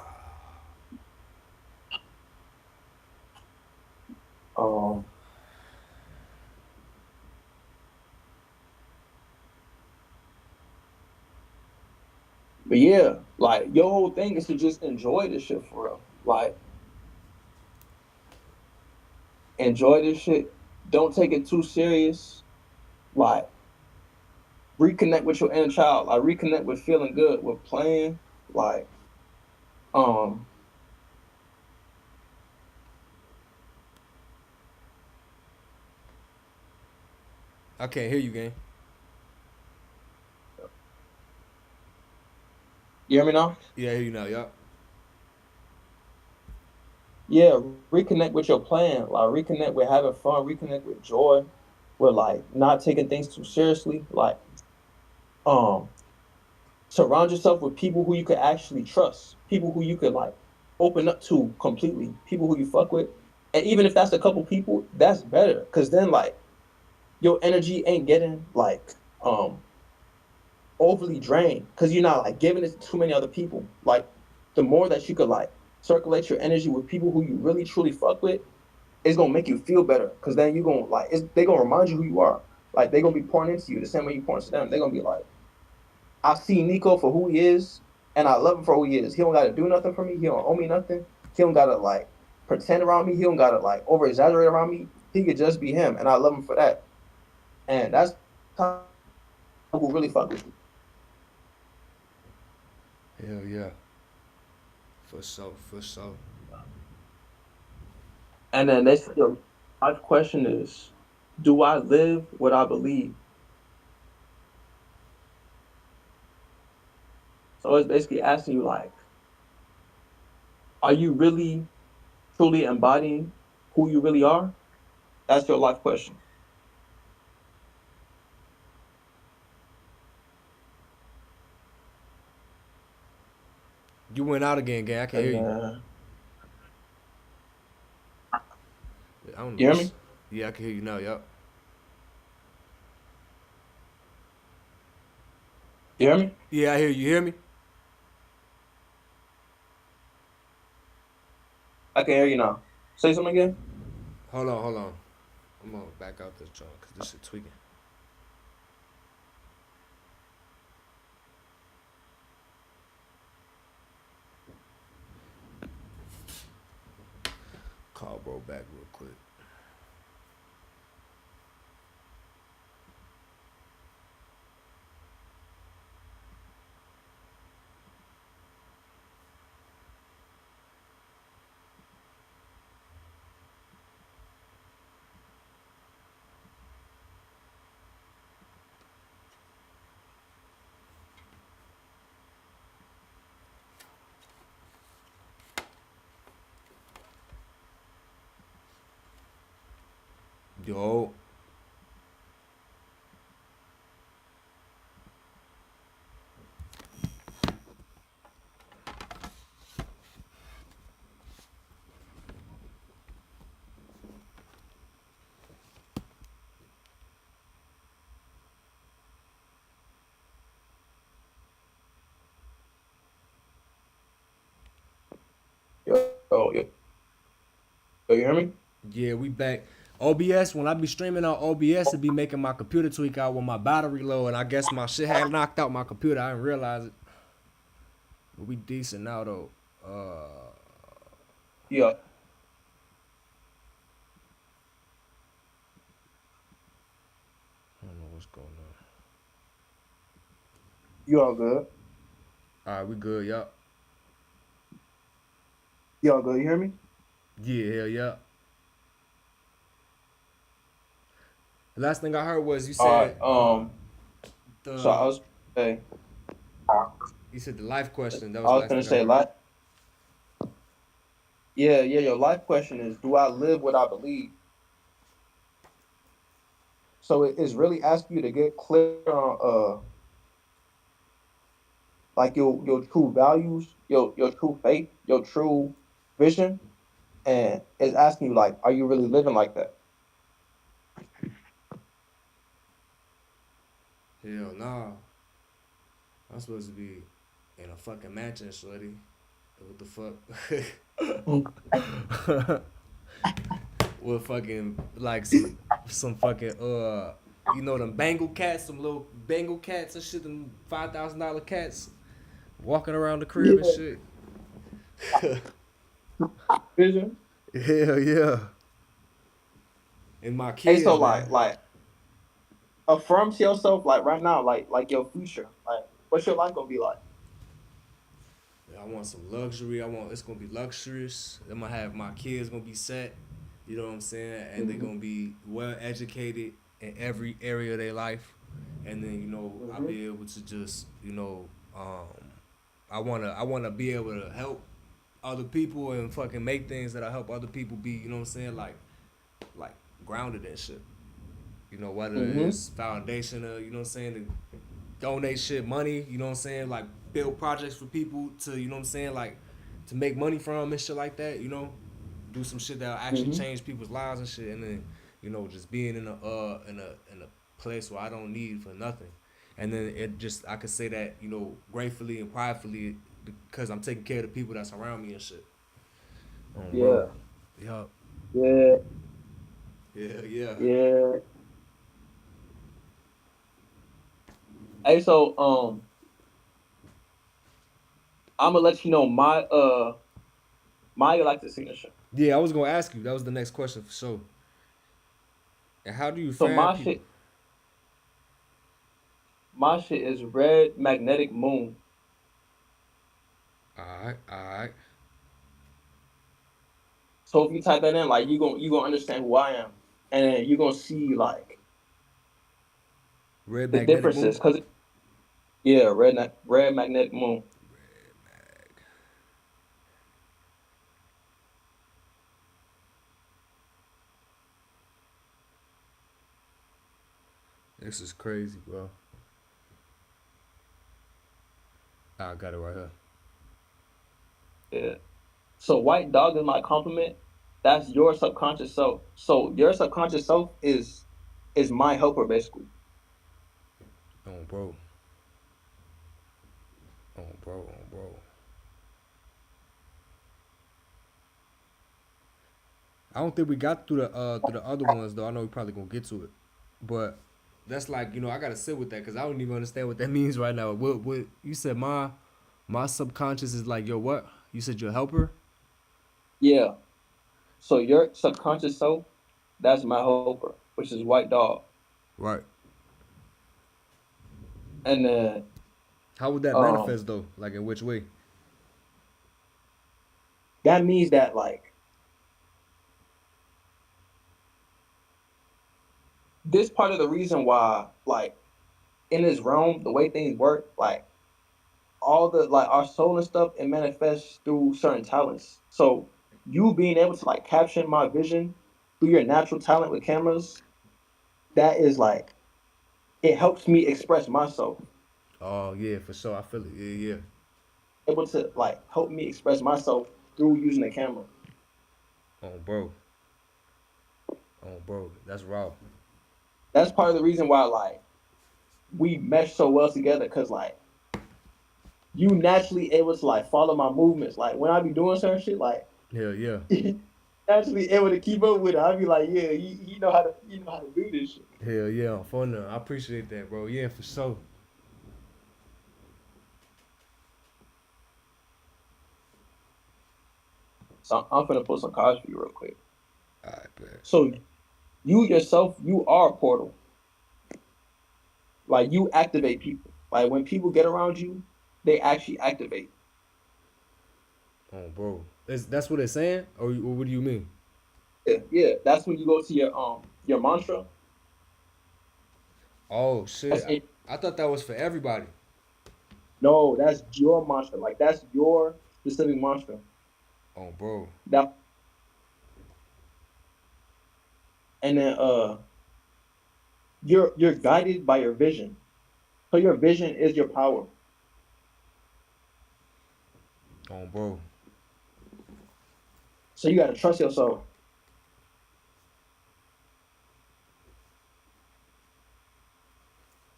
Um, but yeah, like your whole thing is to just enjoy this shit for real. Like enjoy this shit. Don't take it too serious. Like reconnect with your inner child. Like reconnect with feeling good, with playing. Like um, I can't hear you, gang. you hear me now? Yeah, I hear you now. Yup. Yeah, reconnect with your plan. Like reconnect with having fun. Reconnect with joy. With like not taking things too seriously. Like um, surround yourself with people who you could actually trust. People who you could like open up to completely. People who you fuck with. And even if that's a couple people, that's better. Cause then like your energy ain't getting like overly drained because you're not like giving it to too many other people. Like the more that you could like circulate your energy with people who you really truly fuck with, it's gonna make you feel better. Cause then you gonna like they gonna remind you who you are. Like they gonna be pouring into you the same way you pour into them. They gonna be like, I see Nico for who he is, and I love him for who he is. He don't gotta do nothing for me. He don't owe me nothing. He don't gotta like pretend around me. He don't gotta like over exaggerate around me. He could just be him, and I love him for that. And that's how who really fuck with you. Hell yeah. For sure, for sure. And then they say, my question is, do I live what I believe? So it's basically asking you like, are you really truly embodying who you really are? That's your life question. You went out again, gang. I can't hear And you. I don't know You hear this. me? Yeah, I can hear you now. Yup. You hear me? Yeah, I hear you. You hear me? I can hear you now. Say something again. Hold on, hold on. I'm gonna back out this joint because this shit tweaking. Call bro back real quick. Yo. Yo, you hear me? Yeah, we back. OBS, when I be streaming on OBS, it be making my computer tweak out with my battery low, and I guess my shit had knocked out my computer. I didn't realize it. But we decent now though. Yeah, I don't know what's going on. you all good. All right, we good, yup. You all good. You hear me? Yeah, hell yeah. The last thing I heard was you All right. said So I the was say, you said the life question. That was I the was last gonna thing I say, heard. yeah. Your life question is, do I live what I believe? So it is really asking you to get clear on like your true values, your true faith, your true vision, and it's asking you like, are you really living like that? Hell nah. I'm supposed to be in a fucking mansion, shorty. What the fuck? With fucking like some fucking you know them Bengal cats, some little Bengal cats and shit, them $5,000 cats walking around the crib and Yeah, shit. vision. Hell yeah. And my Hey, so kids, man. like affirm to yourself like right now, like your future, like what's your life gonna be like? I want some luxury. I want it's gonna be luxurious. I'm gonna have my kids gonna be set. You know what I'm saying? And they're Mm-hmm. gonna be well educated in every area of their life. And then I'll Mm-hmm. be able to just I wanna be able to help other people and fucking make things that I help other people be. You know what I'm saying? Like grounded and shit. Whether Mm-hmm. it's foundational. You know what I'm saying? To donate shit money, you know what I'm saying? Like build projects for people to, you know what I'm saying? Like to make money from and shit like that. Do some shit that'll actually Mm-hmm. change people's lives and shit, and then just being in a place where I don't need for nothing. And then it just I could say that, gratefully and pridefully because I'm taking care of the people that's around me and shit. Bro. Yeah. Yup. Yeah. Yeah, yeah. Yeah. Hey, so I'm gonna let you know my elected signature. Yeah, I was gonna ask you. That was the next question for sure. And how do you So find people? my shit is red magnetic moon. Alright, alright. So if you type that in, like you gonna understand who I am, and then you're gonna see like Red the magnetic differences. moon? Cause yeah, red magnetic moon. Red mag. This is crazy, bro. I got it right here. Yeah. So white dog is my compliment. That's your subconscious self. So your subconscious self is my helper basically. Oh, bro. Oh, bro. Oh, bro. I don't think we got through the other ones though. I know we probably gonna get to it, but that's like I gotta sit with that because I don't even understand what that means right now. What you said? My subconscious is like your what? You said your helper? Yeah. So your subconscious self, that's my helper, which is white dog. Right. And then How would that um manifest though? Like in which way? that means that like this part of the reason why like in this realm, the way things work, like all the like our soul and stuff, it manifests through certain talents. So you being able to like capture my vision through your natural talent with cameras, that is like it helps me express myself. Oh yeah, for sure. I feel it. Yeah, yeah. Able to like help me express myself through using the camera. Oh, bro. Oh, bro. That's raw. That's part of the reason why like we mesh so well together because like you naturally able to like follow my movements. Like when I be doing certain shit, like Hell yeah. naturally able to keep up with it. I be like, yeah, he know how to do this shit. Hell yeah. I'm fun. I appreciate that, bro. Yeah, for sure. So I'm gonna put some cards for you real quick. All right, man. So you yourself, you are a portal. Like you activate people. Like when people get around you, they actually activate. Oh, bro. That's what it's saying, or what do you mean? Yeah, yeah. That's when you go to your mantra. Oh shit. That's I, it. I thought that was for everybody. No, that's your mantra. Like that's your specific mantra. Oh, bro. That and then you're guided by your vision. So your vision is your power. Oh, bro. So you gotta trust yourself.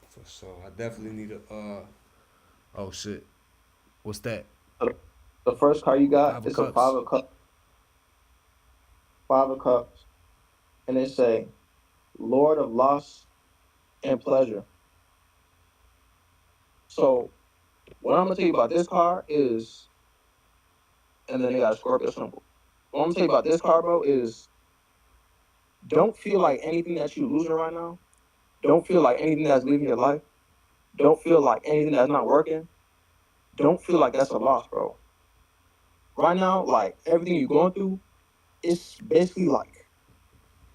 For sure. I definitely need a. Oh shit. What's that? So the first card you got Five of is a five Cups. of cups, five of cups, and they say Lord of loss and pleasure. So what I'm gonna tell you about this card is, and then they got a Scorpio symbol. What I'm gonna tell you about this card, bro, is don't feel like anything that you're losing right now. Don't feel like anything that's leaving your life. Don't feel like anything that's not working. Don't feel like that's a loss, bro. Right now, like everything you're going through, it's basically like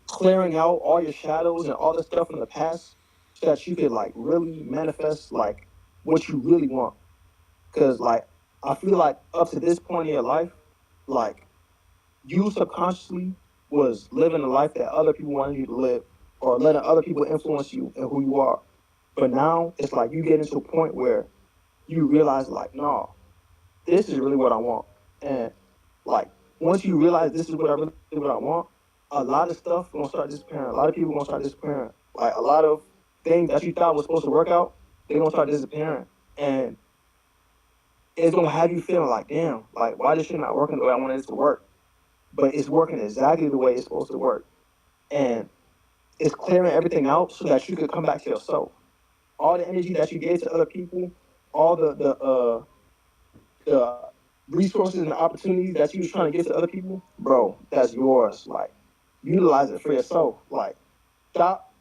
clearing out all your shadows and all the stuff from the past so that you could like really manifest like what you really want. Cause like I feel like up to this point in your life, like you subconsciously was living a life that other people wanted you to live or letting other people influence you and who you are. But now it's like you get into a point where you realize like, no, this is really what I want. And like once you realize this is what I really what I want, a lot of stuff gonna start disappearing. A lot of people gonna start disappearing. Like a lot of things that you thought was supposed to work out, they're gonna start disappearing. And it's gonna have you feeling like, damn, like why this shit not working the way I wanted it to work? But it's working exactly the way it's supposed to work. And it's clearing everything out so that you could come back to yourself. All the energy that you gave to other people, all the resources and the opportunities that you was trying to give to other people, bro, that's yours. Like, utilize it for yourself. Like, stop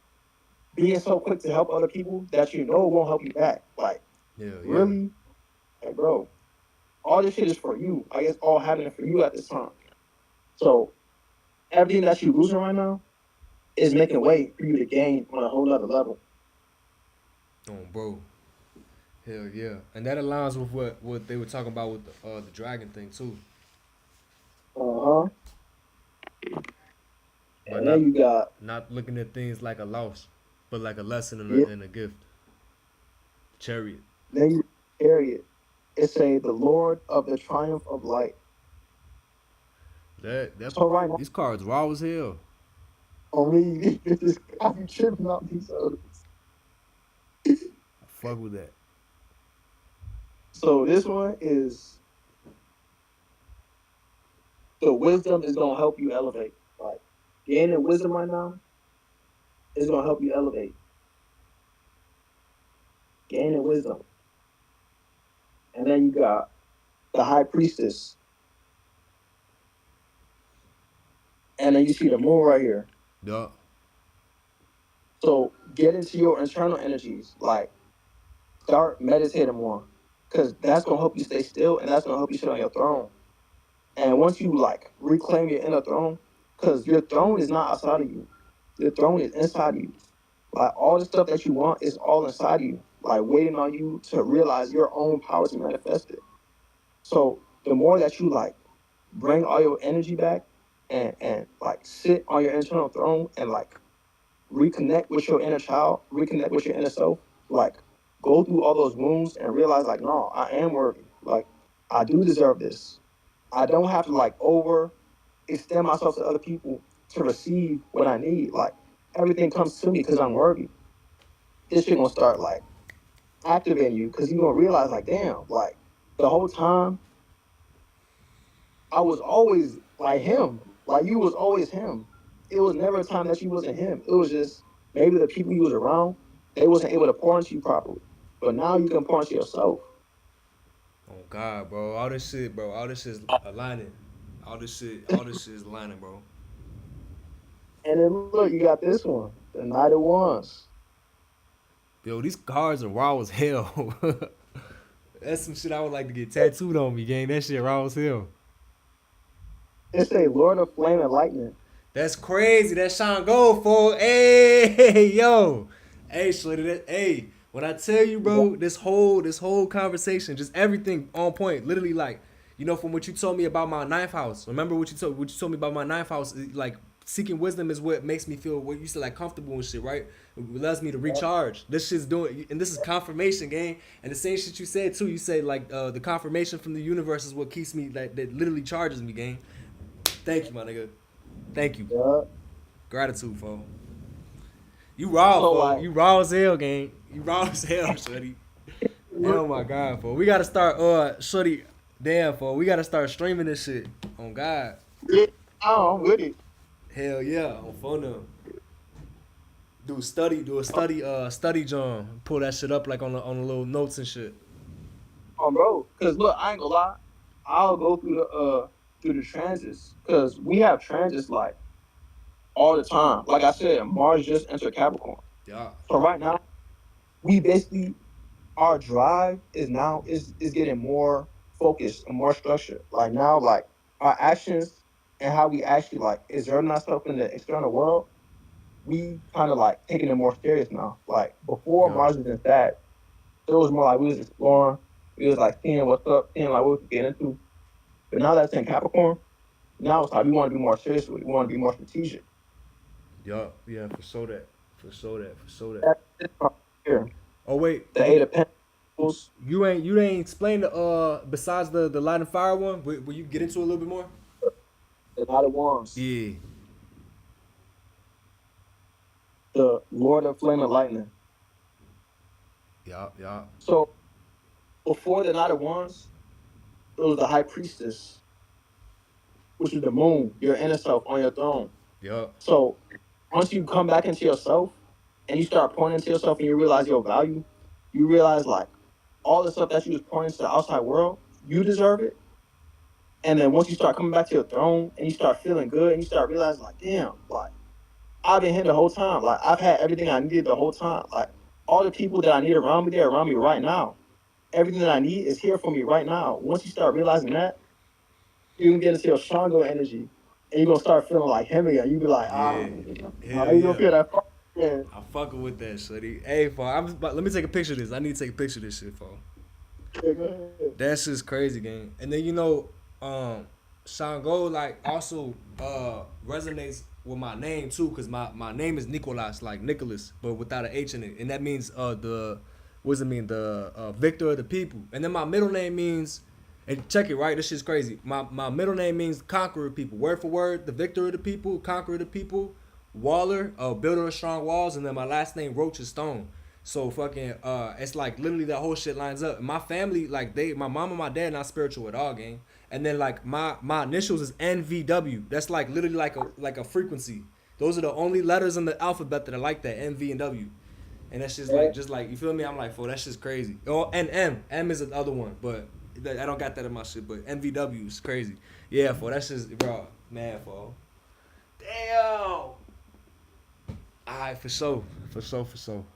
being so quick to help other people that you know won't help you back. Like, Hell yeah. really, like, bro, all this shit is for you. Like, it's all happening for you at this time. So everything that you're losing right now is making way for you to gain on a whole other level. Oh, bro. Hell yeah. And that aligns with what they were talking about with the dragon thing too. Uh huh. By And then you got not looking at things like a loss, but like a lesson yeah. and a gift. Chariot. Then you carry it. It say the Lord of the triumph of light. That So right now, these cards raw as hell. on me, I be tripping out these others. I fuck with that. So this one is the wisdom is gonna help you elevate. Like gaining wisdom right now is gonna help you elevate. Gaining wisdom. And then you got the high priestess. And then you see the moon right here. Yup. So get into your internal energies. Like start meditating more. Cause that's gonna help you stay still and that's gonna help you sit on your throne. And once you like reclaim your inner throne, because your throne is not outside of you. Your throne is inside of you. Like all the stuff that you want is all inside of you. Like waiting on you to realize your own power to manifest it. So the more that you like bring all your energy back and like sit on your internal throne and like reconnect with your inner child, reconnect with your inner self, like go through all those wounds and realize like, no, I am worthy. Like I do deserve this. I don't have to like over extend myself to other people to receive what I need. Like everything comes to me because I'm worthy. This shit gonna start like activating you because you gonna realize like, damn, like the whole time I was always like him. Like you was always him. It was never a time that you wasn't him. It was just maybe the people you was around, they wasn't able to pour into you properly. But now you can pour into yourself. Oh God, bro. All this shit, bro. All this shit's aligning. All this shit is aligning, bro. And then look, you got this one, the Knight of Wands. Yo, these cards are raw as hell. That's some shit I would like to get tattooed on me, gang. That shit raw as hell. It's a Lord of Flame and Lightning. That's crazy. That's Sean Gold, for hey, yo, hey, Shorty. Hey, when I tell you, bro, this whole conversation, just everything on point. Literally, like, from what you told me about my ninth house. Remember what you told me about my ninth house? Like, seeking wisdom is what makes me feel what you said, like comfortable and shit, right? It allows me to recharge. This shit's doing, and this is confirmation, gang. And the same shit you said too. You said like the confirmation from the universe is what keeps me, that literally charges me, gang. Thank you, my nigga. Thank you. Yeah. Gratitude, fo. You raw, So fo. like You raw as hell, gang. You raw as hell, shorty. Oh my God, fo. We gotta start, shorty. Damn, fo. We gotta start streaming this shit. On God. yeah, I'm with it. Hell yeah, on phone now. Do a study, John. Pull that shit up like on the little notes and shit. Bro. Cause look, I ain't gonna lie. I'll go through the transits. Cause we have transits like all the time. Like I said, Mars just entered Capricorn. Yeah. So right now, we basically our drive is getting more focused and more structured. Like now, like our actions and how we actually like exerting ourselves in the external world, we kind of like taking it more serious now. Like before Yeah. Mars was in that, it was more like we was exploring, we was like seeing what's up, seeing like what we could get into. But now that's in Capricorn, now it's like we want to be more serious with it. We want to be more strategic. Yeah. Yeah. For sure that. For sure that. For sure that. That's this part here. Oh wait. The Eight of Pentacles, You ain't explain the besides the light and fire one. Will you get into it a little bit more? the Knight of Wands, Yeah. the Lord of Flame and Lightning. Yeah. Yeah. So before the Knight of Wands, it was the High Priestess, which is the moon, your inner self on your throne. Yeah. So once you come back into yourself and you start pointing into yourself and you realize your value, you realize like all the stuff that you was pointing to the outside world, you deserve it. And then once you start coming back to your throne and you start feeling good and you start realizing like, damn, like I've been here the whole time. Like I've had everything I needed the whole time. Like all the people that I need around me, they're around me right now. Everything that I need is here for me right now. Once you start realizing that, you can get into your stronger energy and you're gonna start feeling like him again. You be like, Yeah. Hell you gonna yeah. feel that yeah. I'm fucking with that, shorty. Hey, fo, let me take a picture of this. I need to take a picture of this shit, fo. Yeah, go ahead. That's just crazy, gang. And then Sean Gold like also resonates with my name too, cause my name is Nicolas, like Nicholas, but without an H in it, and that means the what does it mean, the victor of the people. And then my middle name means And check it, right? This shit's crazy. My middle name means conqueror of people. Word for word, the victor of the people, conqueror of the people, Waller, builder of strong walls, and then my last name Roach is Stone. So fucking it's like literally that whole shit lines up. My family, like my mom and my dad not spiritual at all, gang. And then like my initials is NVW. That's like literally like a frequency. Those are the only letters in the alphabet that are like that, NV and W. And that's just like you feel me? I'm like, that's just crazy. Oh, and M is the other one, but I don't got that in my shit. But NVW is crazy. Yeah, that's just bro, man, Damn. Alright, for sure.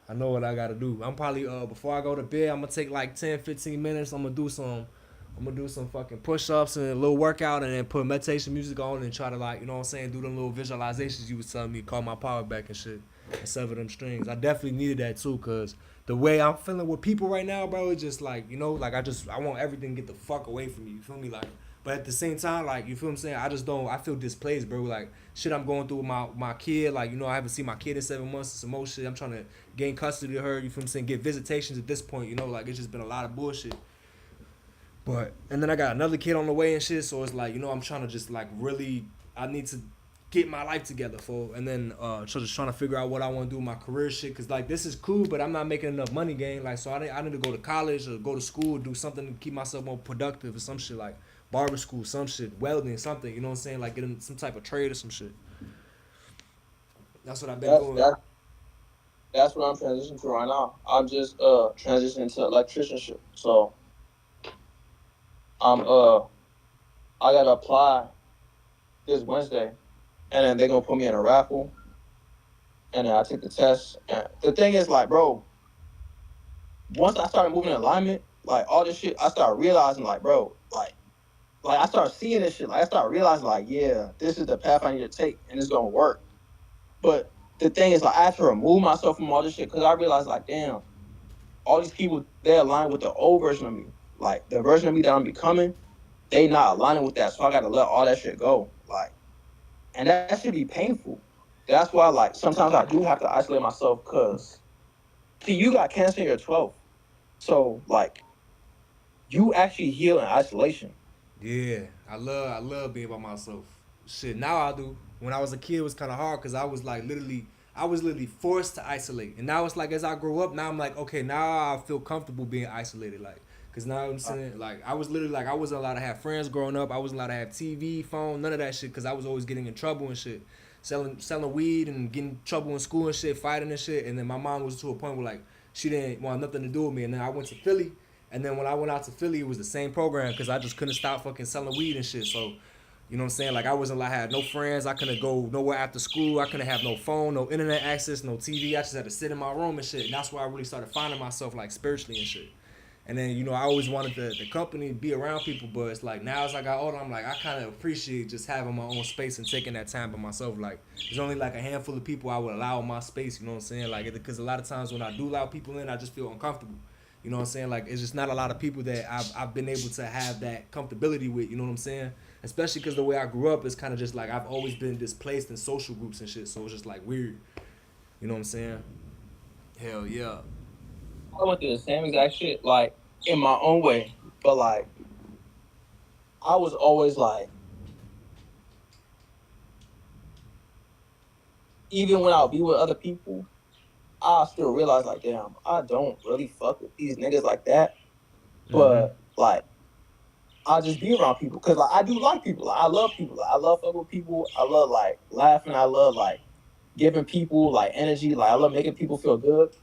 I know what I gotta do. I'm probably before I go to bed, I'm gonna take like 10, 15 minutes. I'm gonna do some fucking push-ups and a little workout, and then put meditation music on and try to, like, you know what I'm saying, do them little visualizations you was telling me, call my power back and shit, and sever them strings. I definitely needed that too, cause the way I'm feeling with people right now, bro, it's just like, you know, like I want everything to get the fuck away from me. You feel me? Like, but at the same time, like, you feel what I'm saying? I feel displaced, bro. Like, shit I'm going through with my kid. Like, you know, I haven't seen my kid in 7 months. Some more shit. I'm trying to gain custody of her. You feel what I'm saying? Get visitations at this point, you know? Like, it's just been a lot of bullshit. And then I got another kid on the way and shit. So it's like, you know, I'm trying to just, like, really, I need to get my life together, and then so just trying to figure out what I want to do with my career shit, because like this is cool, but I'm not making enough money, gang. Like, so I need to go to college or go to school, do something to keep myself more productive or some shit, like barber school, some shit, welding, something, you know what I'm saying, like getting some type of trade or some shit. That's what I've been doing. That's what I'm transitioning to right now. I'm just transitioning to electricianship. So I'm I gotta apply this Wednesday, and then they're gonna put me in a raffle, and then I take the test. And the thing is, like, bro, once I started moving in alignment, like all this shit, I started realizing, like, bro, like I started seeing this shit. Like I started realizing, like, yeah, this is the path I need to take, and it's gonna work. But the thing is, like, I have to remove myself from all this shit, because I realized, like, damn, all these people, they align with the old version of me. Like the version of me that I'm becoming, they not aligning with that. So I gotta let all that shit go. Like, and that should be painful. That's why, like, sometimes I do have to isolate myself, because see, you got cancer in your 12th. So like you actually heal in isolation. Yeah, I love being by myself. Shit, now I do. When I was a kid, it was kind of hard because I was literally forced to isolate. And now it's like, as I grow up, now I'm like, okay, now I feel comfortable being isolated. Like, cause now I'm saying, like, I was literally like, I wasn't allowed to have friends growing up. I wasn't allowed to have TV, phone, none of that shit, cause I was always getting in trouble and shit, selling weed and getting in trouble in school and shit, fighting and shit. And then my mom was to a point where, like, she didn't want nothing to do with me. And then I went to Philly. And then when I went out to Philly, it was the same program, because I just couldn't stop fucking selling weed and shit. So, you know what I'm saying? Like, I wasn't allowed to have no friends. I couldn't go nowhere after school. I couldn't have no phone, no internet access, no TV. I just had to sit in my room and shit. And that's where I really started finding myself, like, spiritually and shit. And then, you know, I always wanted the company to be around people, but it's like, now as I got older, I'm like, I kind of appreciate just having my own space and taking that time by myself. Like, there's only like a handful of people I would allow in my space, you know what I'm saying? Like, because a lot of times when I do allow people in, I just feel uncomfortable. You know what I'm saying? Like, it's just not a lot of people that I've been able to have that comfortability with, you know what I'm saying? Especially because the way I grew up is kind of just like, I've always been displaced in social groups and shit, so it's just like weird. You know what I'm saying? Hell yeah. I went through the same exact shit, like in my own way. But like I was always like, even when I'll be with other people, I still realize, like, damn, I don't really fuck with these niggas like that. Mm-hmm. But like I just be around people, because like I do like people. Like, I love people. Like, I love fucking with people. I love like laughing. I love like giving people like energy. Like I love making people feel good.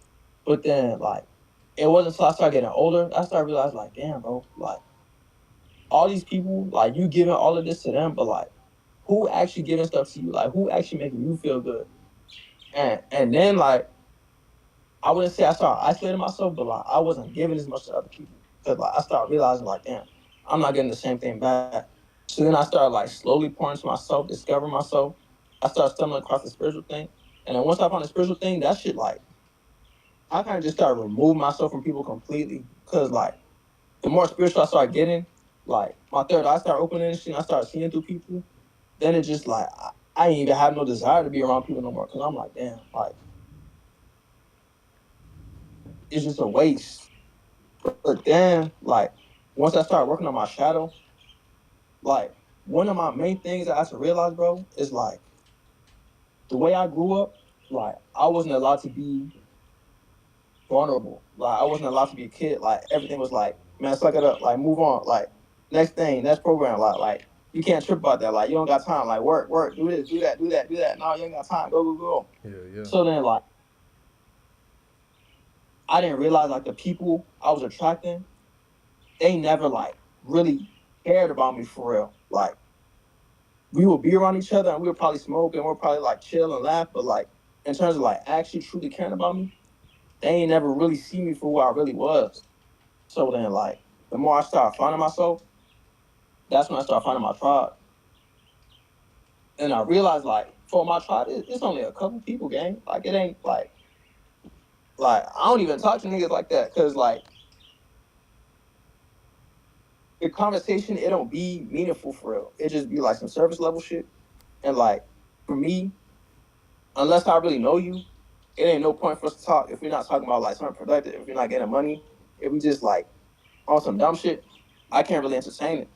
But then like it wasn't until I started getting older I started realizing, like, damn, bro, like all these people, like you giving all of this to them, but like who actually giving stuff to you? Like who actually making you feel good? And then like I wouldn't say I started isolating myself, but like I wasn't giving as much to other people, because like I started realizing, like, damn, I'm not getting the same thing back. So then I started like slowly pouring into myself, discovering myself. I started stumbling across the spiritual thing, and then once I found the spiritual thing, that shit, like I kind of just started removing myself from people completely, because like the more spiritual I started getting, like my third eye started opening and shit, and I started seeing through people. Then it just like I didn't even have no desire to be around people no more, because I'm like, damn, like it's just a waste. But then like Once I started working on my shadow, like one of my main things I had to realize, bro, is like the way I grew up, like I wasn't allowed to be vulnerable. Like I wasn't allowed to be a kid. Like everything was like, man, suck it up. Like move on. Like next thing, next program. Like you can't trip about that. Like you don't got time. Like work, do this, do that, do that, do that. No, you ain't got time. Go, go, go. Yeah, yeah. So then like I didn't realize like the people I was attracting, they never like really cared about me for real. Like we would be around each other and we would probably smoke and we'd probably like chill and laugh, but like in terms of like actually truly caring about me, they ain't never really see me for who I really was. So then like the more I started finding myself, that's when I started finding my tribe. And I realized like for my tribe, it's only a couple people, gang. Like it ain't like I don't even talk to niggas like that because like the conversation it don't be meaningful for real. It just be like some surface level shit. And like for me, unless I really know you, it ain't no point for us to talk if we're not talking about like something productive. If you're not getting money, if we just like on some dumb shit, I can't really entertain it.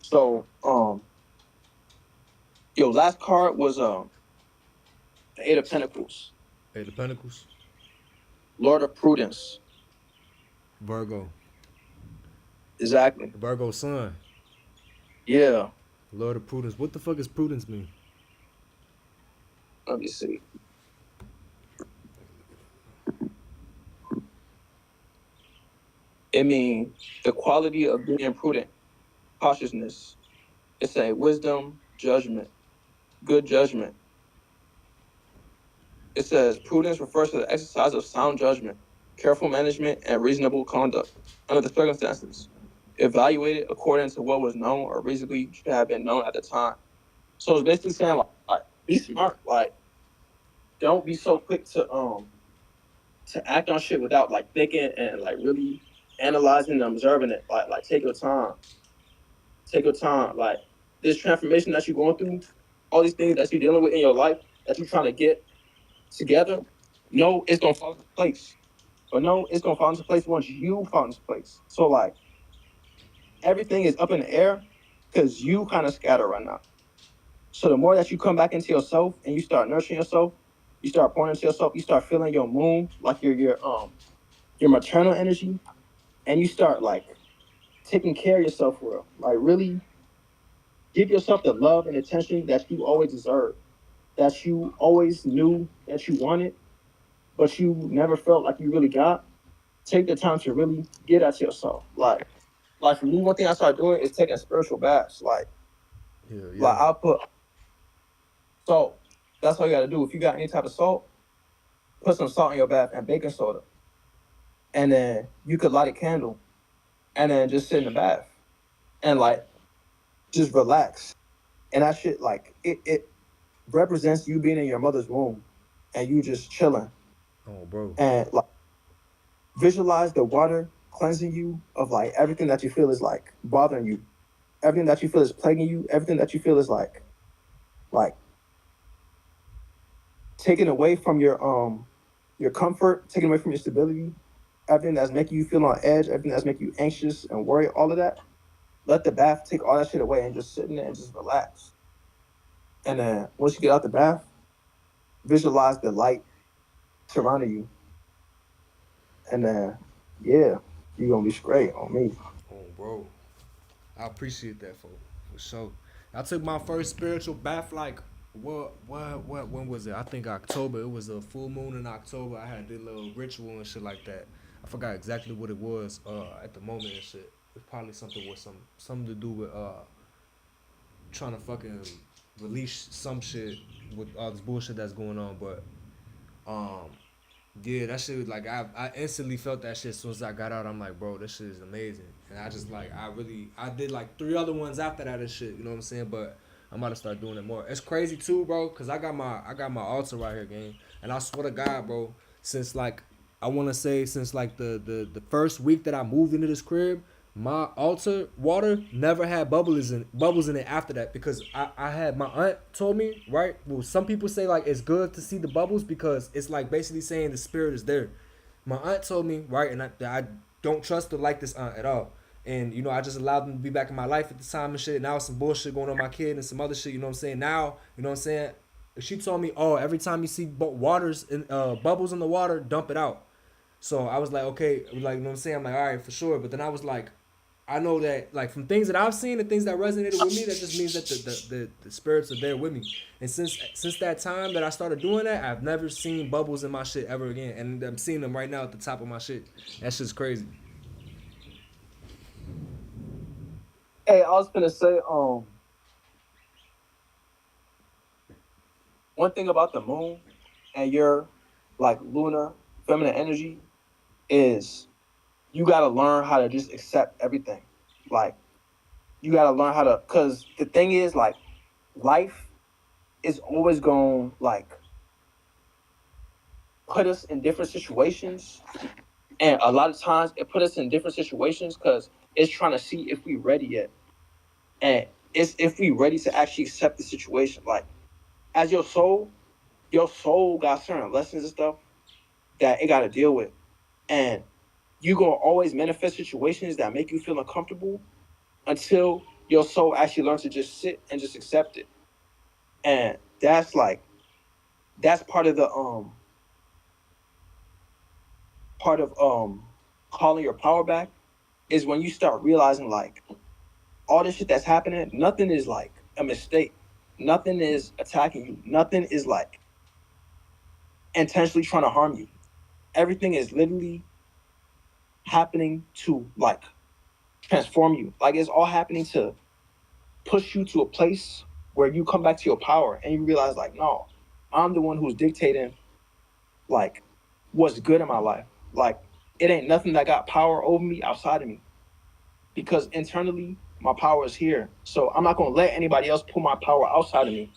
So yo, last card was the Eight of Pentacles, Hey, the Pentacles. Lord of Prudence. Virgo. Exactly. Virgo sun. Yeah. Lord of Prudence. What the fuck does prudence mean? Let me see. It means the quality of being prudent, cautiousness. It's a wisdom, judgment, good judgment. It says prudence refers to the exercise of sound judgment, careful management, and reasonable conduct under the circumstances, evaluated according to what was known or reasonably should have been known at the time. So it's basically saying like be smart, like don't be so quick to act on shit without like thinking and like really analyzing and observing it. Like take your time, take your time. Like this transformation that you're going through, all these things that you're dealing with in your life that you're trying to get together, no, it's gonna fall into place. But no, it's gonna fall into place once you fall into place. So like everything is up in the air because you kind of scatter right now. So the more that you come back into yourself and you start nurturing yourself, you start pouring into yourself, you start feeling your moon, like your maternal energy, and you start like taking care of yourself for real. Like really give yourself the love and attention that you always deserve, that you always knew that you wanted, but you never felt like you really got. Take the time to really get at yourself. Like for me, one thing I started doing is taking spiritual baths. Yeah, yeah. Like I'll put salt. That's all you gotta do. If you got any type of salt, put some salt in your bath and baking soda. And then you could light a candle and then just sit in the bath and like just relax. And that shit like it represents you being in your mother's womb and you just chilling Oh, bro. and like visualize the water cleansing you of like everything that you feel is like bothering you, everything that you feel is plaguing you, everything that you feel is like taken away from your comfort, taken away from your stability, everything that's making you feel on edge, everything that's making you anxious and worried, all of that. Let the bath take all that shit away and just sit in there and just relax. And then once you get out the bath, visualize the light surrounding you. And then yeah, you're gonna be straight on me. Oh, bro. I appreciate that for sure. I took my first spiritual bath like what when was it? I think October. It was a full moon in October. I had this little ritual and shit like that. I forgot exactly what it was at the moment and shit. It's probably something with something to do with trying to fucking release some shit with all this bullshit that's going on. But um yeah, that shit was like I instantly felt that shit as soon as I got out. I'm like, bro, this shit is amazing. And I just like I did like 3 other ones after that and shit, you know what I'm saying? But I'm about to start doing it more. It's crazy too, bro, cause I got my altar right here, gang. And I swear to God, bro, since like I wanna say since like the first week that I moved into this crib, my altar water never had bubbles in it after that because I had my aunt told me, right? Well, some people say like it's good to see the bubbles because it's like basically saying the spirit is there. My aunt told me, right, and I don't trust her like this aunt at all. And you know, I just allowed them to be back in my life at the time and shit. Now some bullshit going on with my kid and some other shit. You know what I'm saying? Now, you know what I'm saying? She told me, oh, every time you see waters and bubbles in the water, dump it out. So I was like, okay, like you know what I'm saying? I'm like, all right, for sure. But then I was like, I know that like from things that I've seen and things that resonated with me, that just means that the spirits are there with me. And since that time that I started doing that, I've never seen bubbles in my shit ever again. And I'm seeing them right now at the top of my shit. That shit's crazy. Hey, I was gonna say, one thing about the moon and your like lunar feminine energy is you gotta learn how to just accept everything. Like you gotta learn how to, cause the thing is like life is always going like put us in different situations, and a lot of times it put us in different situations because it's trying to see if we ready yet, and it's if we ready to actually accept the situation. Like as your soul got certain lessons and stuff that it got to deal with, and you gonna always manifest situations that make you feel uncomfortable until your soul actually learns to just sit and just accept it. And that's like that's part of calling your power back is when you start realizing like all this shit that's happening, nothing is like a mistake. Nothing is attacking you. Nothing is like intentionally trying to harm you. Everything is literally happening to like transform you. Like it's all happening to push you to a place where you come back to your power and you realize like, no, I'm the one who's dictating like what's good in my life. Like it ain't nothing that got power over me outside of me. Because internally my power is here. So I'm not gonna let anybody else pull my power outside of me.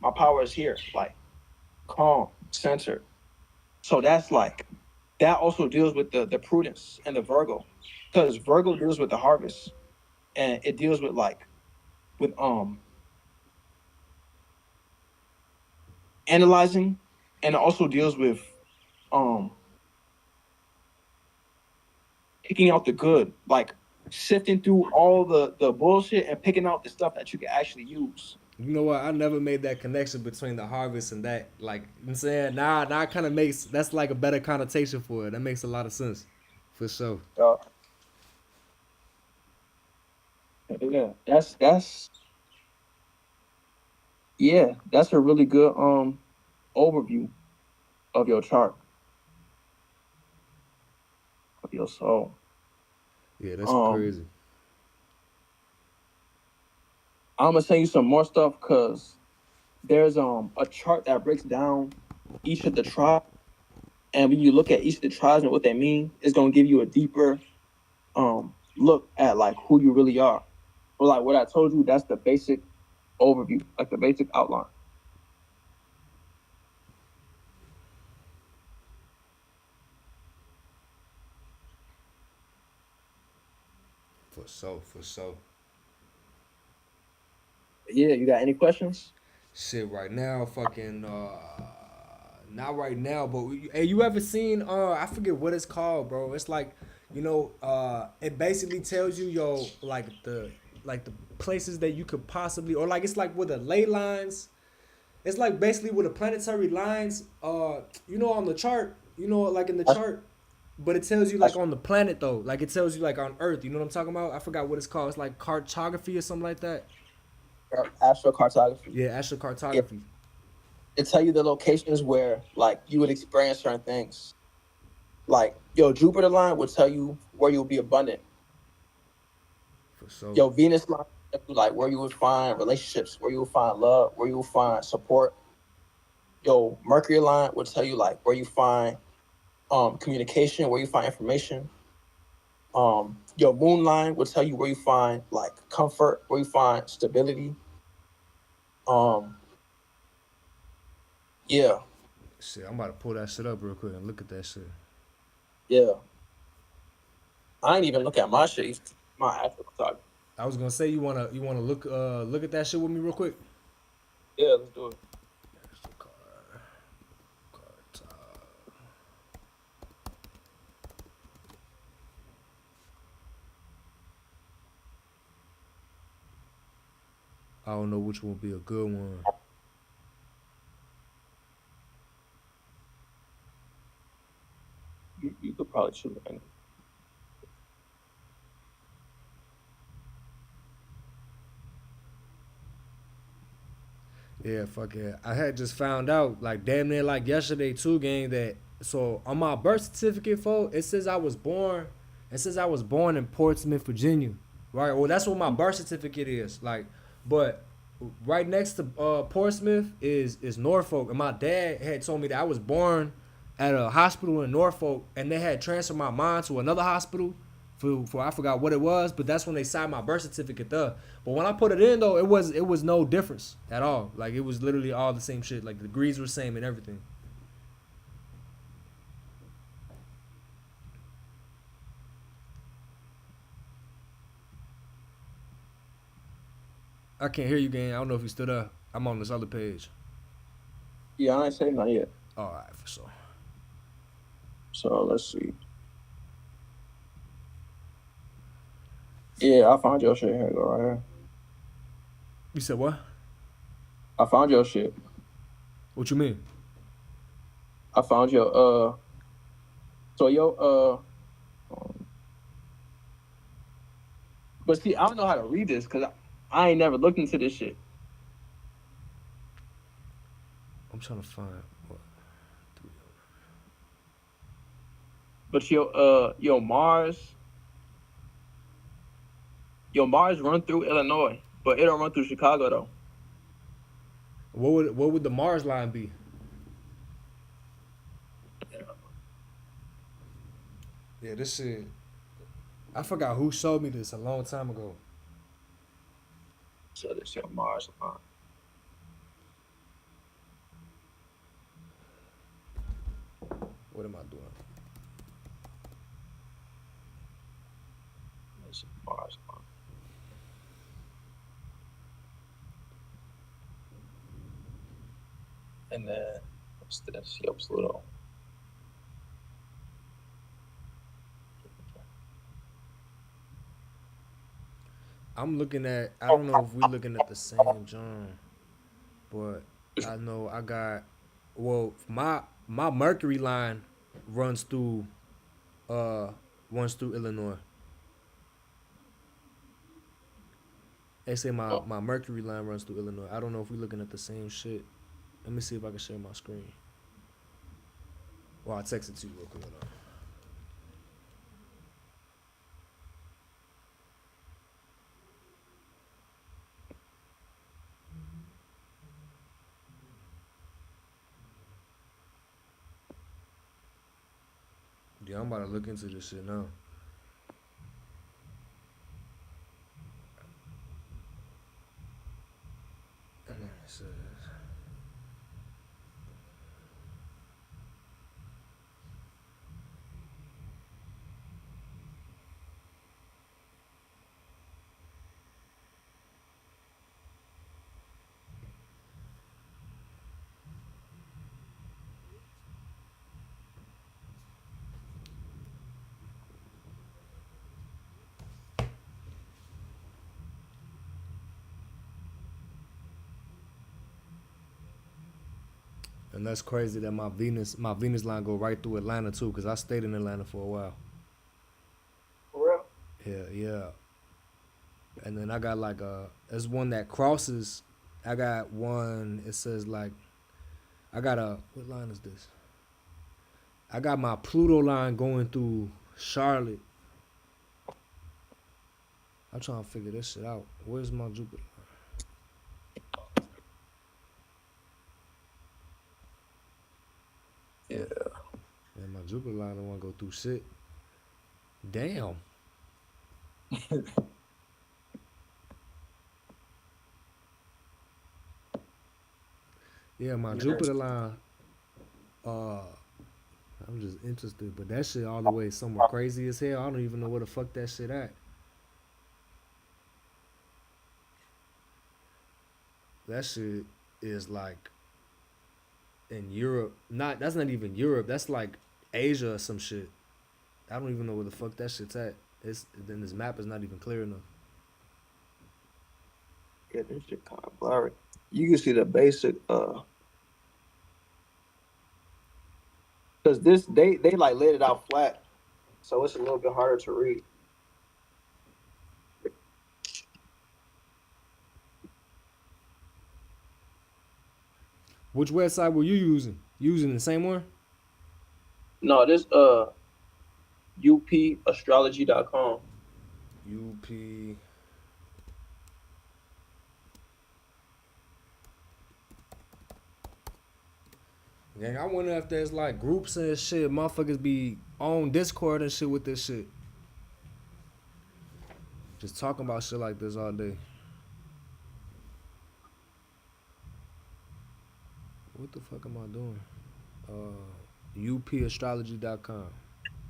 My power is here, like calm, centered. So that's like that also deals with the prudence and the Virgo. Because Virgo deals with the harvest and it deals with like with analyzing, and it also deals with um picking out the good, like sifting through all the bullshit and picking out the stuff that you can actually use. You know what? I never made that connection between the harvest and that. Like, you know what I'm saying? Now it kind of makes, that's like a better connotation for it. That makes a lot of sense. For sure. Uh, yeah, that's a really good overview of your chart of your soul. Yeah, that's Um, crazy. I'm gonna send you some more stuff because there's a chart that breaks down each of the tribes, and when you look at each of the tribes and what they mean, it's gonna give you a deeper look at like who you really are. But like what I told you, that's the basic overview, like the basic outline. For sure, for sure. Yeah, you got any questions? Shit, right now, fucking, not right now, but hey, you ever seen, I forget what it's called, bro. It's like, you know, it basically tells you, yo, like the places that you could possibly, or like, it's like with the ley lines. It's like basically with the planetary lines, you know, on the chart, you know, like in the That's, chart, but it tells you like that's on the planet though, like it tells you like on Earth. You know what I'm talking about? I forgot what it's called. It's like cartography or something like that. astrocartography. Yeah, Yeah, astrocartography. it tell you the locations where like you would experience certain things. Like your Jupiter line would tell you where you'll be abundant. For sure. Your Venus line, like where you would find relationships, where you will find love, where you will find support. Your Mercury line would tell you like where you find communication, where you find information. Your Moon line would tell you where you find like comfort, where you find stability. Um, yeah, Shit, I'm about to pull that shit up real quick and look at that shit. yeah. I ain't even look at my shit, my astrocartography. I was gonna say you wanna look at that shit with me real quick. Yeah, let's do it. I don't know which one would be a good one. You could probably choose any. Yeah, fuck it. I had just found out, like, damn near like yesterday too, gang, that so on my birth certificate, folks, it says I was born. It says I was born in Portsmouth, Virginia. Right? Well, that's what my birth certificate is. Like, but right next to Portsmouth is Norfolk, and my dad had told me that I was born at a hospital in Norfolk, and they had transferred my mom to another hospital for I forgot what it was, but that's when they signed my birth certificate there. But when I put it in though, it was no difference at all. Like it was literally all the same shit. Like the degrees were same and everything. I can't hear you, gang. I don't know if you stood up. I'm on this other page. Yeah, I ain't say not yet. All right, for sure. So let's see. Yeah, I found your shit. Here you go, right here. You said what? I found your shit. What you mean? I found your so your but see, I don't know how to read this because I ain't never looked into this shit. I'm trying to find what. But your Mars run through Illinois, but it don't run through Chicago though. What would the Mars line be? Yeah, this shit. I forgot who showed me this a long time ago. So this your Mars line. What am I doing? This is Mars line. And then what's this? Your Pluto. I'm looking at. I don't know if we're looking at the same John, but I know I got. Well, my Mercury line runs through uh runs through Illinois. They say my Mercury line runs through Illinois. I don't know if we're looking at the same shit. Let me see if I can share my screen. Well, I'll text it to you real quick. Hold on. Yeah, I'm about to look into this shit now. And then it says, and that's crazy that my Venus line go right through Atlanta too, cause I stayed in Atlanta for a while. For real? Yeah, yeah. And then I got like there's one that crosses. I got one. It says like I got a what line is this? I got my Pluto line going through Charlotte. I'm trying to figure this shit out. Where's my Jupiter? Yeah. Yeah, my Jupiter line don't want to go through shit. Damn. Yeah, my Jupiter line. Uh, I'm just interested, but that shit all the way somewhere crazy as hell. I don't even know where the fuck that shit at. That shit is like in Europe. That's not even Europe. That's like Asia or some shit. I don't even know where the fuck that shit's at. It's then this map is not even clear enough. Yeah, this shit kind of blurry. You can see the basic, because this they like laid it out flat, so it's a little bit harder to read. Which website were you using? Using the same one? No, this upastrology.com. UP. Gang, I wonder if there's like groups and shit. Motherfuckers be on Discord and shit with this shit. Just talking about shit like this all day. What the fuck am I doing? upastrology.com.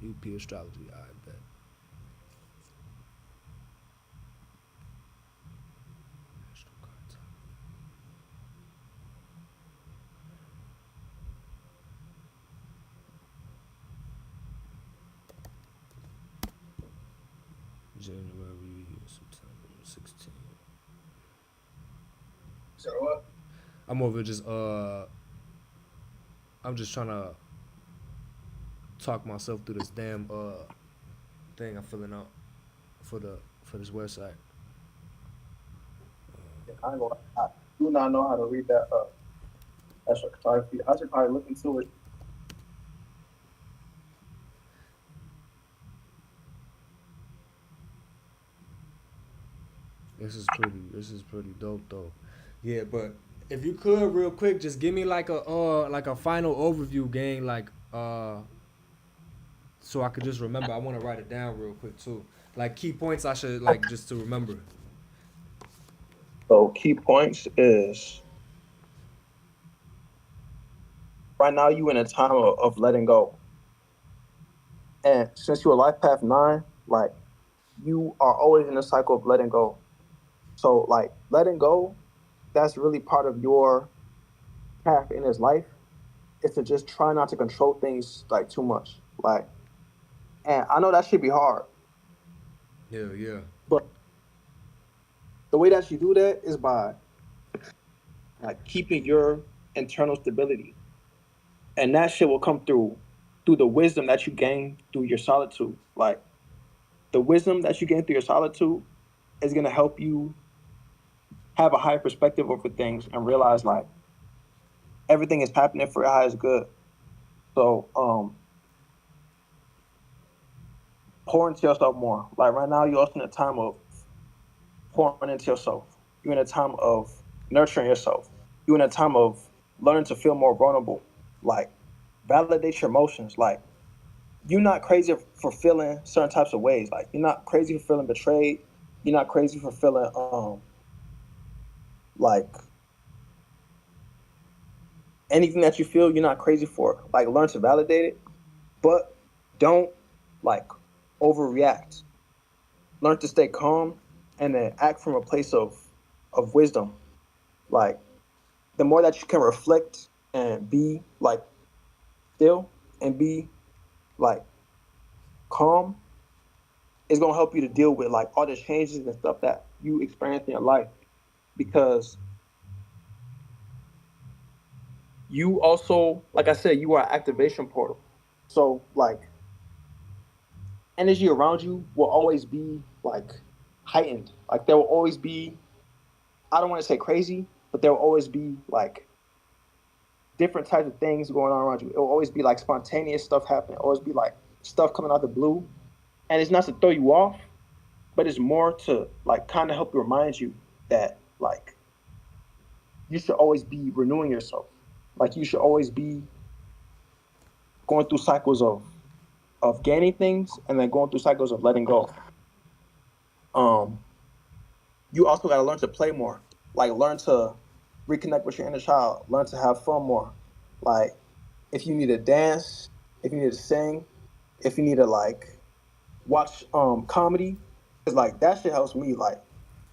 UP Astrology, I bet. January, September 16. So what? I'm over just I'm just trying to talk myself through this damn thing I'm filling out for this website. I ain't gonna. I do not know how to read that astrocartography. I should probably look into it. This is pretty dope though. Yeah, but if you could real quick, just give me like a final overview, gang, like so I could just remember. I want to write it down real quick too. Like key points I should like just to remember. So key points is right now you in a time of letting go, and since you're a life path 9, like you are always in a cycle of letting go. So like letting go, that's really part of your path in this life. Is to just try not to control things like too much. Like, and I know that should be hard, Yeah, yeah, but the way that you do that is by like keeping your internal stability, and that shit will come through the wisdom that you gain through your solitude. Like the wisdom that you gain through your solitude is gonna help you have a higher perspective over things and realize like everything is happening for your highest good. So pour into yourself more. Like right now, you're also in a time of pouring into yourself. You're in a time of nurturing yourself. You're in a time of learning to feel more vulnerable. Like validate your emotions. Like you're not crazy for feeling certain types of ways. Like you're not crazy for feeling betrayed. You're not crazy for feeling like anything that you feel. You're not crazy for. Like learn to validate it, but don't like overreact. Learn to stay calm and then act from a place of wisdom. Like the more that you can reflect and be like still and be like calm, it's gonna help you to deal with like all the changes and stuff that you experience in your life. Because you also, like I said, you are an activation portal. So like energy around you will always be like heightened. Like there will always be, I don't want to say crazy, but there will always be like different types of things going on around you. It will always be like spontaneous stuff happening. It'll always be like stuff coming out the blue. And it's not to throw you off, but it's more to like kind of help remind you that like you should always be renewing yourself. Like you should always be going through cycles of gaining things and then going through cycles of letting go. Um, you also got to learn to play more. Like learn to reconnect with your inner child. Learn to have fun more. Like if you need to dance, if you need to sing, if you need to like watch comedy, cause like that shit helps me. Like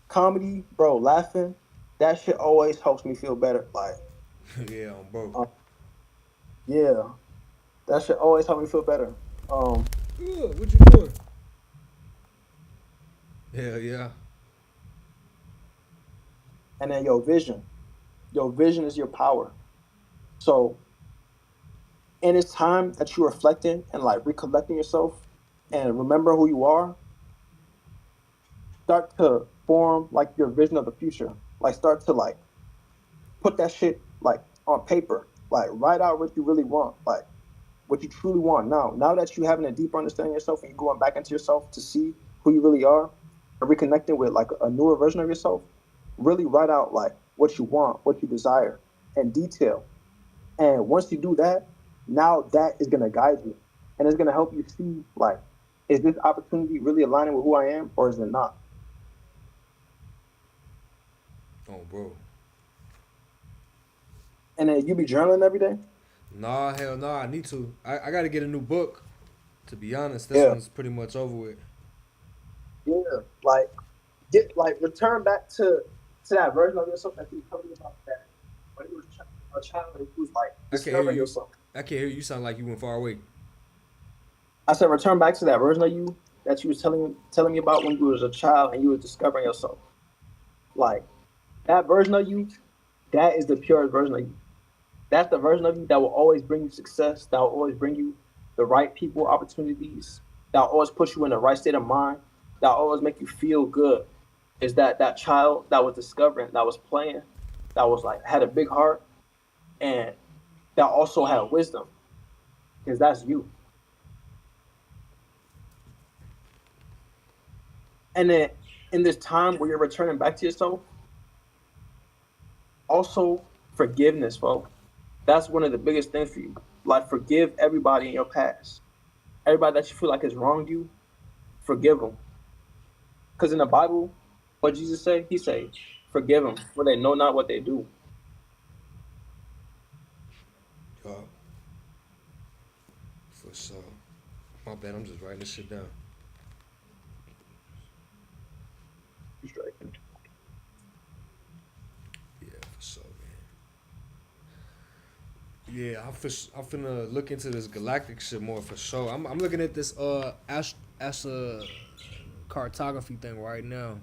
comedy, bro, laughing, that shit always helps me feel better. Like, yeah, on both. um, yeah, that shit always help me feel better. Um, What you doing? Hell yeah. and then your vision. Your vision is your power. So, in this time that you're reflecting and like recollecting yourself and remember who you are, start to form like your vision of the future. Like start to like put that shit like on paper. Like write out what you really want. Like what you truly want now. Now that you having a deeper understanding of yourself and you're going back into yourself to see who you really are and reconnecting with like a newer version of yourself, really write out like what you want, what you desire, and detail. And once you do that, now that is gonna guide you, and it's gonna help you see like, is this opportunity really aligning with who I am, or is it not? Oh, bro. And then you be journaling every day. Nah, hell no, I need to. I got to get a new book. To be honest, this Yeah, one's pretty much over with. yeah. Like get like return back to that version of yourself that you were telling me about that when you was a child and you was like I can't hear discovering you. yourself. I can't hear you. You sound like you went far away. I said return back to that version of you that you was telling me about when you was a child and you was discovering yourself. Like that version of you, that is the purest version of you. That's the version of you that will always bring you success. That will always bring you the right people, opportunities. That will always put you in the right state of mind. That will always make you feel good. Is that child that was discovering, that was playing, that was like had a big heart, and that also had wisdom, because that's you. And then in this time where you're returning back to yourself, also forgiveness, folks. That's one of the biggest things for you. Like forgive everybody in your past. Everybody that you feel like has wronged you, forgive them. Because in the Bible, what Jesus say? He say, "Forgive them, for they know not what they do." Uh, for sure. My bad. I'm just writing this shit down. Yeah, for sure, man. Yeah, I'm finna look into this galactic shit more for sure. I'm looking at this cartography thing right now.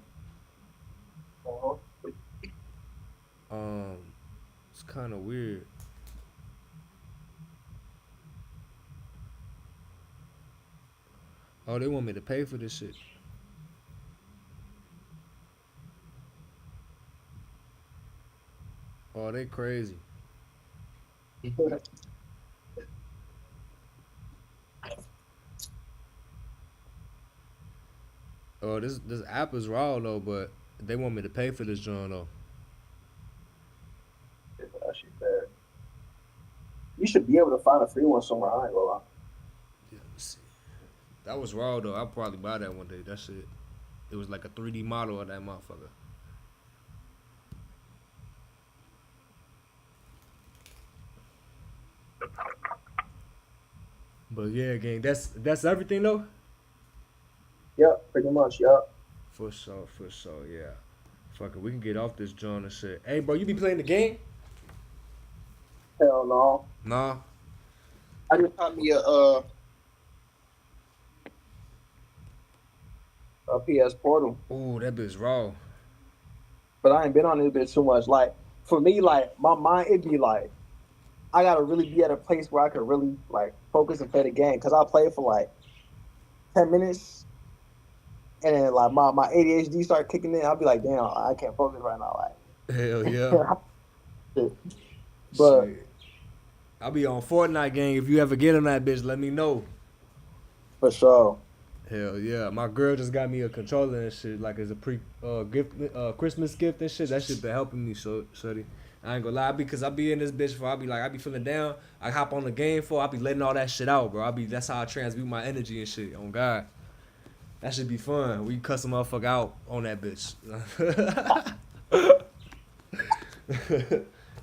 Uh-huh. Um, it's kind of weird. Oh, they want me to pay for this shit. Oh, they crazy. Oh, this app is raw though, but they want me to pay for this joint though. That shit bad. You should be able to find a free one somewhere. I ain't gonna lie. Yeah, let's see. That was raw though. I'll probably buy that one day. That shit. It was like a 3D model of that motherfucker. But yeah, gang, that's everything though. Yep, pretty much. Yep. For sure, yeah. Fuck it, we can get off this joint and shit. Hey, bro, you be playing the game? Hell no. Nah. I just got me a PS Portal, Ooh, that bitch raw. but I ain't been on this bit too much. Like for me, like my mind, it'd be like I gotta really be at a place where I could really like focus and play the game. Cause I'll play it for like 10 minutes, and then like my ADHD start kicking in. I'll be like, damn, I can't focus right now. Hell yeah. Like, but Shit. I'll be on Fortnite, gang. If you ever get on that bitch, let me know. for sure. Hell yeah. My girl just got me a controller and shit, like as a pre gift Christmas gift and shit. That shit been helping me, so shorty. I ain't gonna lie, because I be in this bitch for I be like I be feeling down. I hop on the game for I be letting all that shit out, bro. That's how I transmute my energy and shit. On God. That should be fun. We cuss a motherfucker out on that bitch.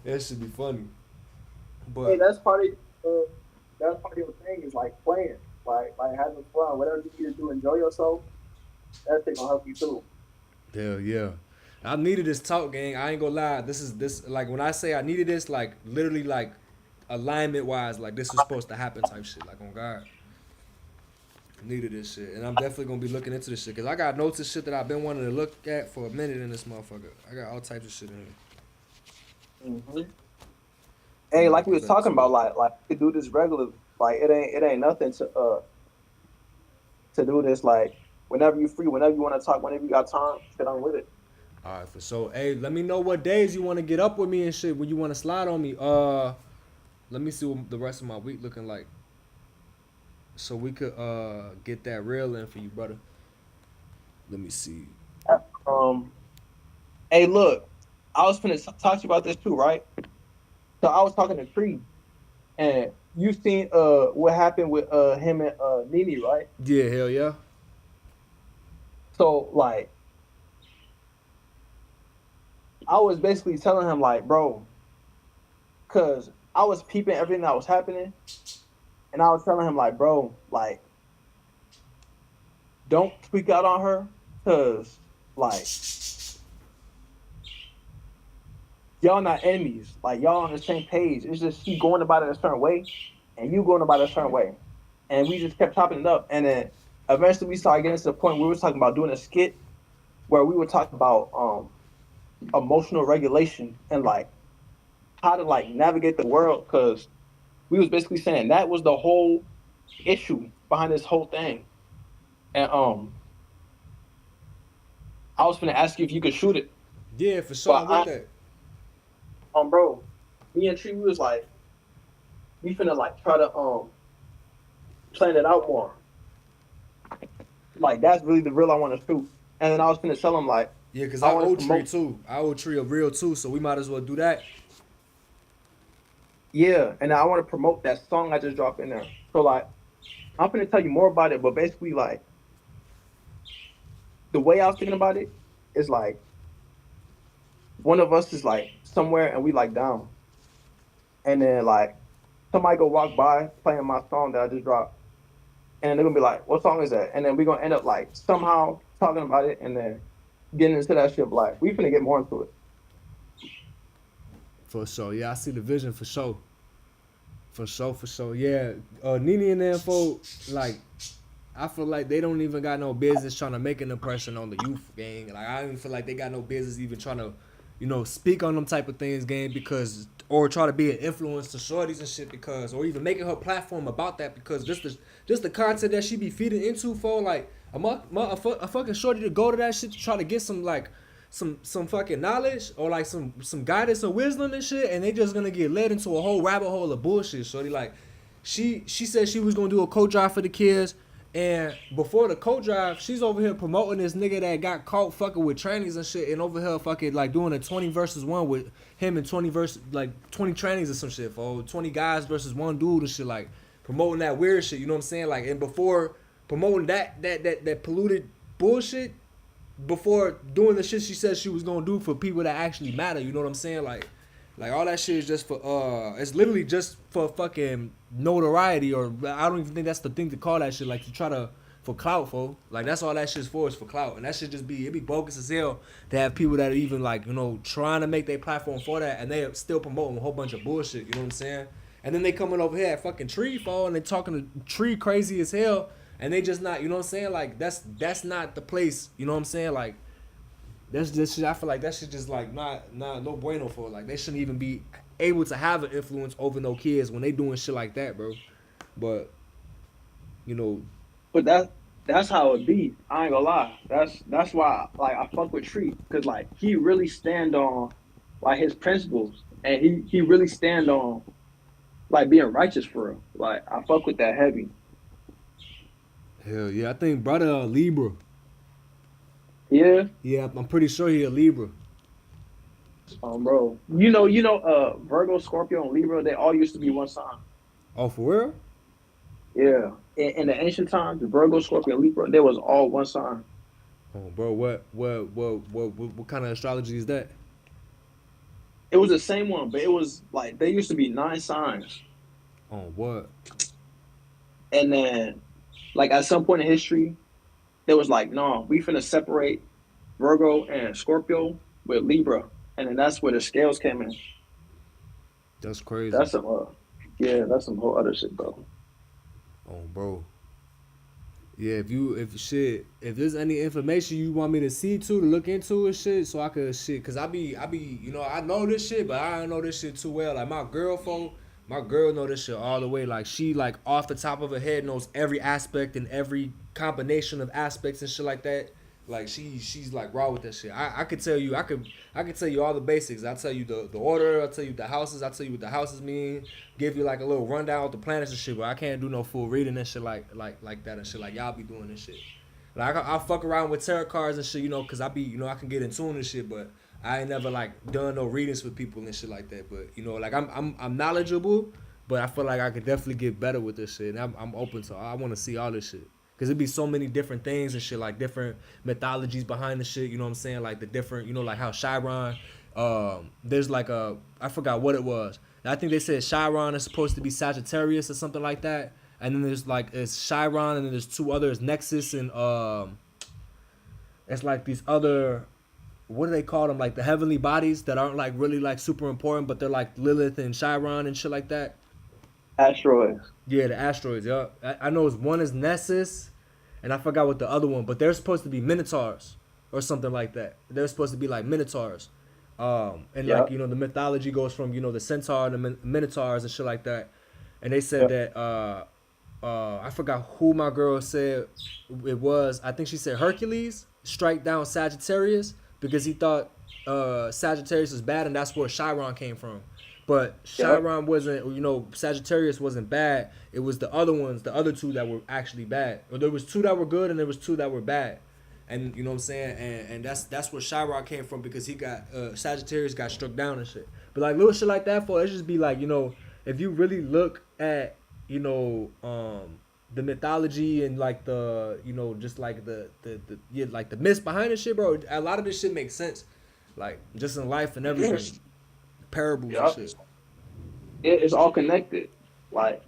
That should be funny. Hey, But that's part of your thing is like playing, like having fun, whatever you need to do, enjoy yourself. That thing gonna help you too. hell yeah. I needed this talk, gang. I ain't gonna lie. This like when I say I needed this, like literally like alignment wise, like this was supposed to happen type shit. Like on God. Needed this shit, and I'm definitely gonna be looking into this shit because I got notes and shit that I've been wanting to look at for a minute in this motherfucker. I got all types of shit in here. Mm-hmm. Hey, I'm like we looking was back talking to about, it. like we could do this regularly. Like it ain't nothing to do this like whenever you free, whenever you want to talk, whenever you got time, get on with it. All right, for sure. Hey, let me know what days you want to get up with me and shit. When you want to slide on me. Let me see what the rest of my week looking like, so we could get that real in for you, brother. Let me see. Um, hey, look, I was finna talk to you about this too, right? So I was talking to Tree, and you seen what happened with him and Nene, right? Yeah, hell yeah. So like I was basically telling him like, bro, cause I was peeping everything that was happening, and I was telling him like, bro, like don't tweak out on her, cause like y'all not enemies, like y'all on the same page. It's just she going about it a certain way, and you going about it a certain way, and we just kept chopping it up, and then eventually we started getting to the point where we were talking about doing a skit where we were talking about emotional regulation and like how to like navigate the world, because we was basically saying that was the whole issue behind this whole thing. And I was gonna ask you if you could shoot it, Yeah, for sure. but I'm with that. bro, me and Tree, we was like, we finna like try to plan it out more. Like that's really the real I want to shoot. And then I was finna tell him like, Yeah, cause I I want to owe Tree promote. too. I owe Tree a real too, so we might as well do that. Yeah, and I want to promote that song I just dropped in there. So like, I'm finna tell you more about it, but basically like the way I was thinking about it is like one of us is like somewhere and we like down, and then like somebody go walk by playing my song that I just dropped, and they're gonna be like, "What song is that?" And then we're gonna end up like somehow talking about it, and then getting into that shit. Like we finna get more into it. For sure. Yeah, I see the vision for sure. For sure, for sure. Yeah. Nene and them folk, like, I feel like they don't even got no business trying to make an impression on the youth gang. Like I don't even feel like they got no business even trying to, speak on them type of things, gang, because or try to be an influence to shorties and shit because or even making her platform about that because just the content that she be feeding into for like a fucking shorty to go to that shit to try to get some like some fucking knowledge or like some guidance or wisdom and shit, and they just gonna get led into a whole rabbit hole of bullshit. Shorty like she said she was gonna do a co-drive for the kids, and before the co-drive, she's over here promoting this nigga that got caught fucking with trannies and shit, and over here fucking like doing a 20 versus 1 with him and 20 versus like 20 trannies or some shit, for 20 guys versus one dude and shit, like promoting that weird shit. You know what I'm saying? Like, and before promoting that polluted bullshit, before doing the shit she said she was gonna do for people that actually matter. You know what I'm saying? Like all that shit is just for it's literally just for fucking notoriety, or I don't even think that's the thing to call that shit. Like to try to for clout, for like that's all that shit's for, is for clout, and that shit just be bogus as hell to have people that are even like trying to make their platform for that, and they are still promoting a whole bunch of bullshit. You know what I'm saying? And then they coming over here at fucking Tree fall and they talking to Tree crazy as hell, and they just not, you know what I'm saying? Like that's not the place. You know what I'm saying? Like that's just shit. I feel like that shit just like not no bueno for. Like they shouldn't even be able to have an influence over no kids when they doing shit like that, bro. But you know, But that's how it be. I ain't gonna lie. That's why like I fuck with Tree, because like he really stand on like his principles, and he really stand on like being righteous for real. Like I fuck with that heavy. hell yeah, I think brother Libra. Yeah, Yeah, I'm pretty sure he a Libra. bro. Virgo, Scorpio, and Libra, they all used to be one sign. Oh, for real? Yeah. In the ancient times, the Virgo, Scorpio, and Libra, they was all one sign. Oh, bro, what kind of astrology is that? It was the same one, but it was like there used to be nine signs. Oh, what? And then like at some point in history, there was like, no, we finna separate Virgo and Scorpio with Libra. And then that's where the scales came in. That's crazy. That's some yeah, that's some whole other shit, bro. Oh, bro. Yeah, if there's any information you want me to see to look into and shit, so I could shit, cause I know this shit, but I don't know this shit too well. Like my girl know this shit all the way. Like she like off the top of her head knows every aspect and every combination of aspects and shit like that. Like she's like raw with that shit. I could tell you I could tell you all the basics. I tell you the order. I tell you the houses. I tell you what the houses mean. Give you like a little rundown of the planets and shit. But I can't do no full reading and shit like that and shit. Like y'all be doing this shit. Like I'll fuck around with tarot cards and shit, cause I be I can get in tune and shit. But I ain't never like done no readings with people and shit like that. But like I'm knowledgeable, but I feel like I could definitely get better with this shit. And I'm open to. I want to see all this shit. Cause it'd be so many different things and shit, like different mythologies behind the shit. You know what I'm saying? Like the different, like how Chiron, there's like I forgot what it was. I think they said Chiron is supposed to be Sagittarius or something like that. And then there's like it's Chiron, and then there's two others, Nexus and it's like these other, what do they call them? Like the heavenly bodies that aren't like really like super important, but they're like Lilith and Chiron and shit like that. Asteroids. Yeah, the asteroids. Yeah, I know it's one is Nessus, and I forgot what the other one. But they're supposed to be minotaurs or something like that. They're supposed to be like minotaurs, and Yep. like the mythology goes from the centaur and the minotaurs and shit like that. And they said Yep. that I forgot who my girl said it was. I think she said Hercules strike down Sagittarius because he thought Sagittarius was bad, and that's where Chiron came from. But Yep. Chiron wasn't, Sagittarius wasn't bad. It was the other ones, the other two that were actually bad. Or there was two that were good and there was two that were bad. And you know what I'm saying? And that's where Chiron came from because he got Sagittarius got struck down and shit. But like little shit like that, for it just be like, if you really look at, the mythology and like the, just like the yeah, like the myths behind the shit, bro. A lot of this shit makes sense. Like just in life and everything. Parables and Yep. shit. It's all connected. Like,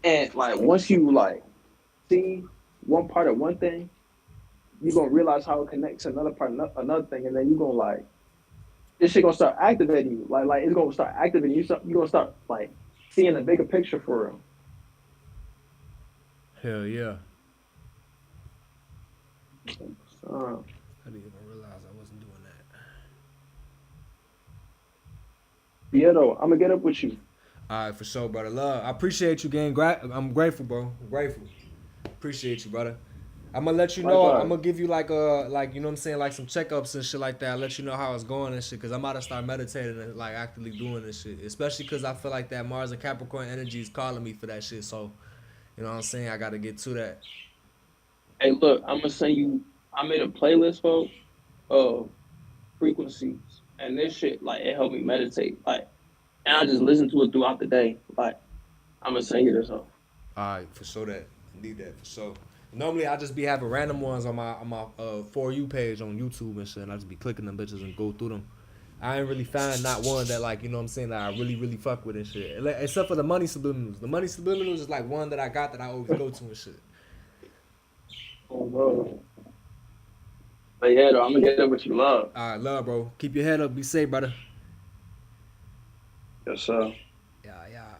and like once you like see one part of one thing, you're gonna realize how it connects to another part, another thing, and then you're gonna like this shit gonna start activating you. Like it's gonna start activating you. You're gonna start like seeing the bigger picture for real. Hell yeah. Uh, I didn't even realize I wasn't doing that. yeah, though, I'm gonna get up with you. All right, for sure, brother. Love. I appreciate you, gang. I'm grateful, bro. I'm grateful. Appreciate you, brother. I'm gonna let you know. I'm Likewise. gonna give you like you know what I'm saying, like some checkups and shit like that. I'll let you know how it's going and shit, cause I'm about to start meditating and like actively doing this shit. Especially cause I feel like that Mars and Capricorn energy is calling me for that shit. So, you know what I'm saying? I gotta get to that. Hey, look, I'm gonna send you. I made a playlist, folks, of frequencies, and this shit like it helped me meditate. Like, and I just listen to it throughout the day. Like, I'm gonna send you this. Stuff. All right, for sure that. Need that for sure. Normally I just be having random ones on my for you page on YouTube and shit, and I just be clicking them bitches and go through them. I ain't really find not one that like what I'm saying that I really fuck with and shit. Except for the money subliminals. The money subliminals is like one that I got that I always go to and shit. Oh, bro. But yeah, though, I'm gonna get up with you, love. All right, love, bro. Keep your head up. Be safe, brother. Yes, sir. Yeah, yeah.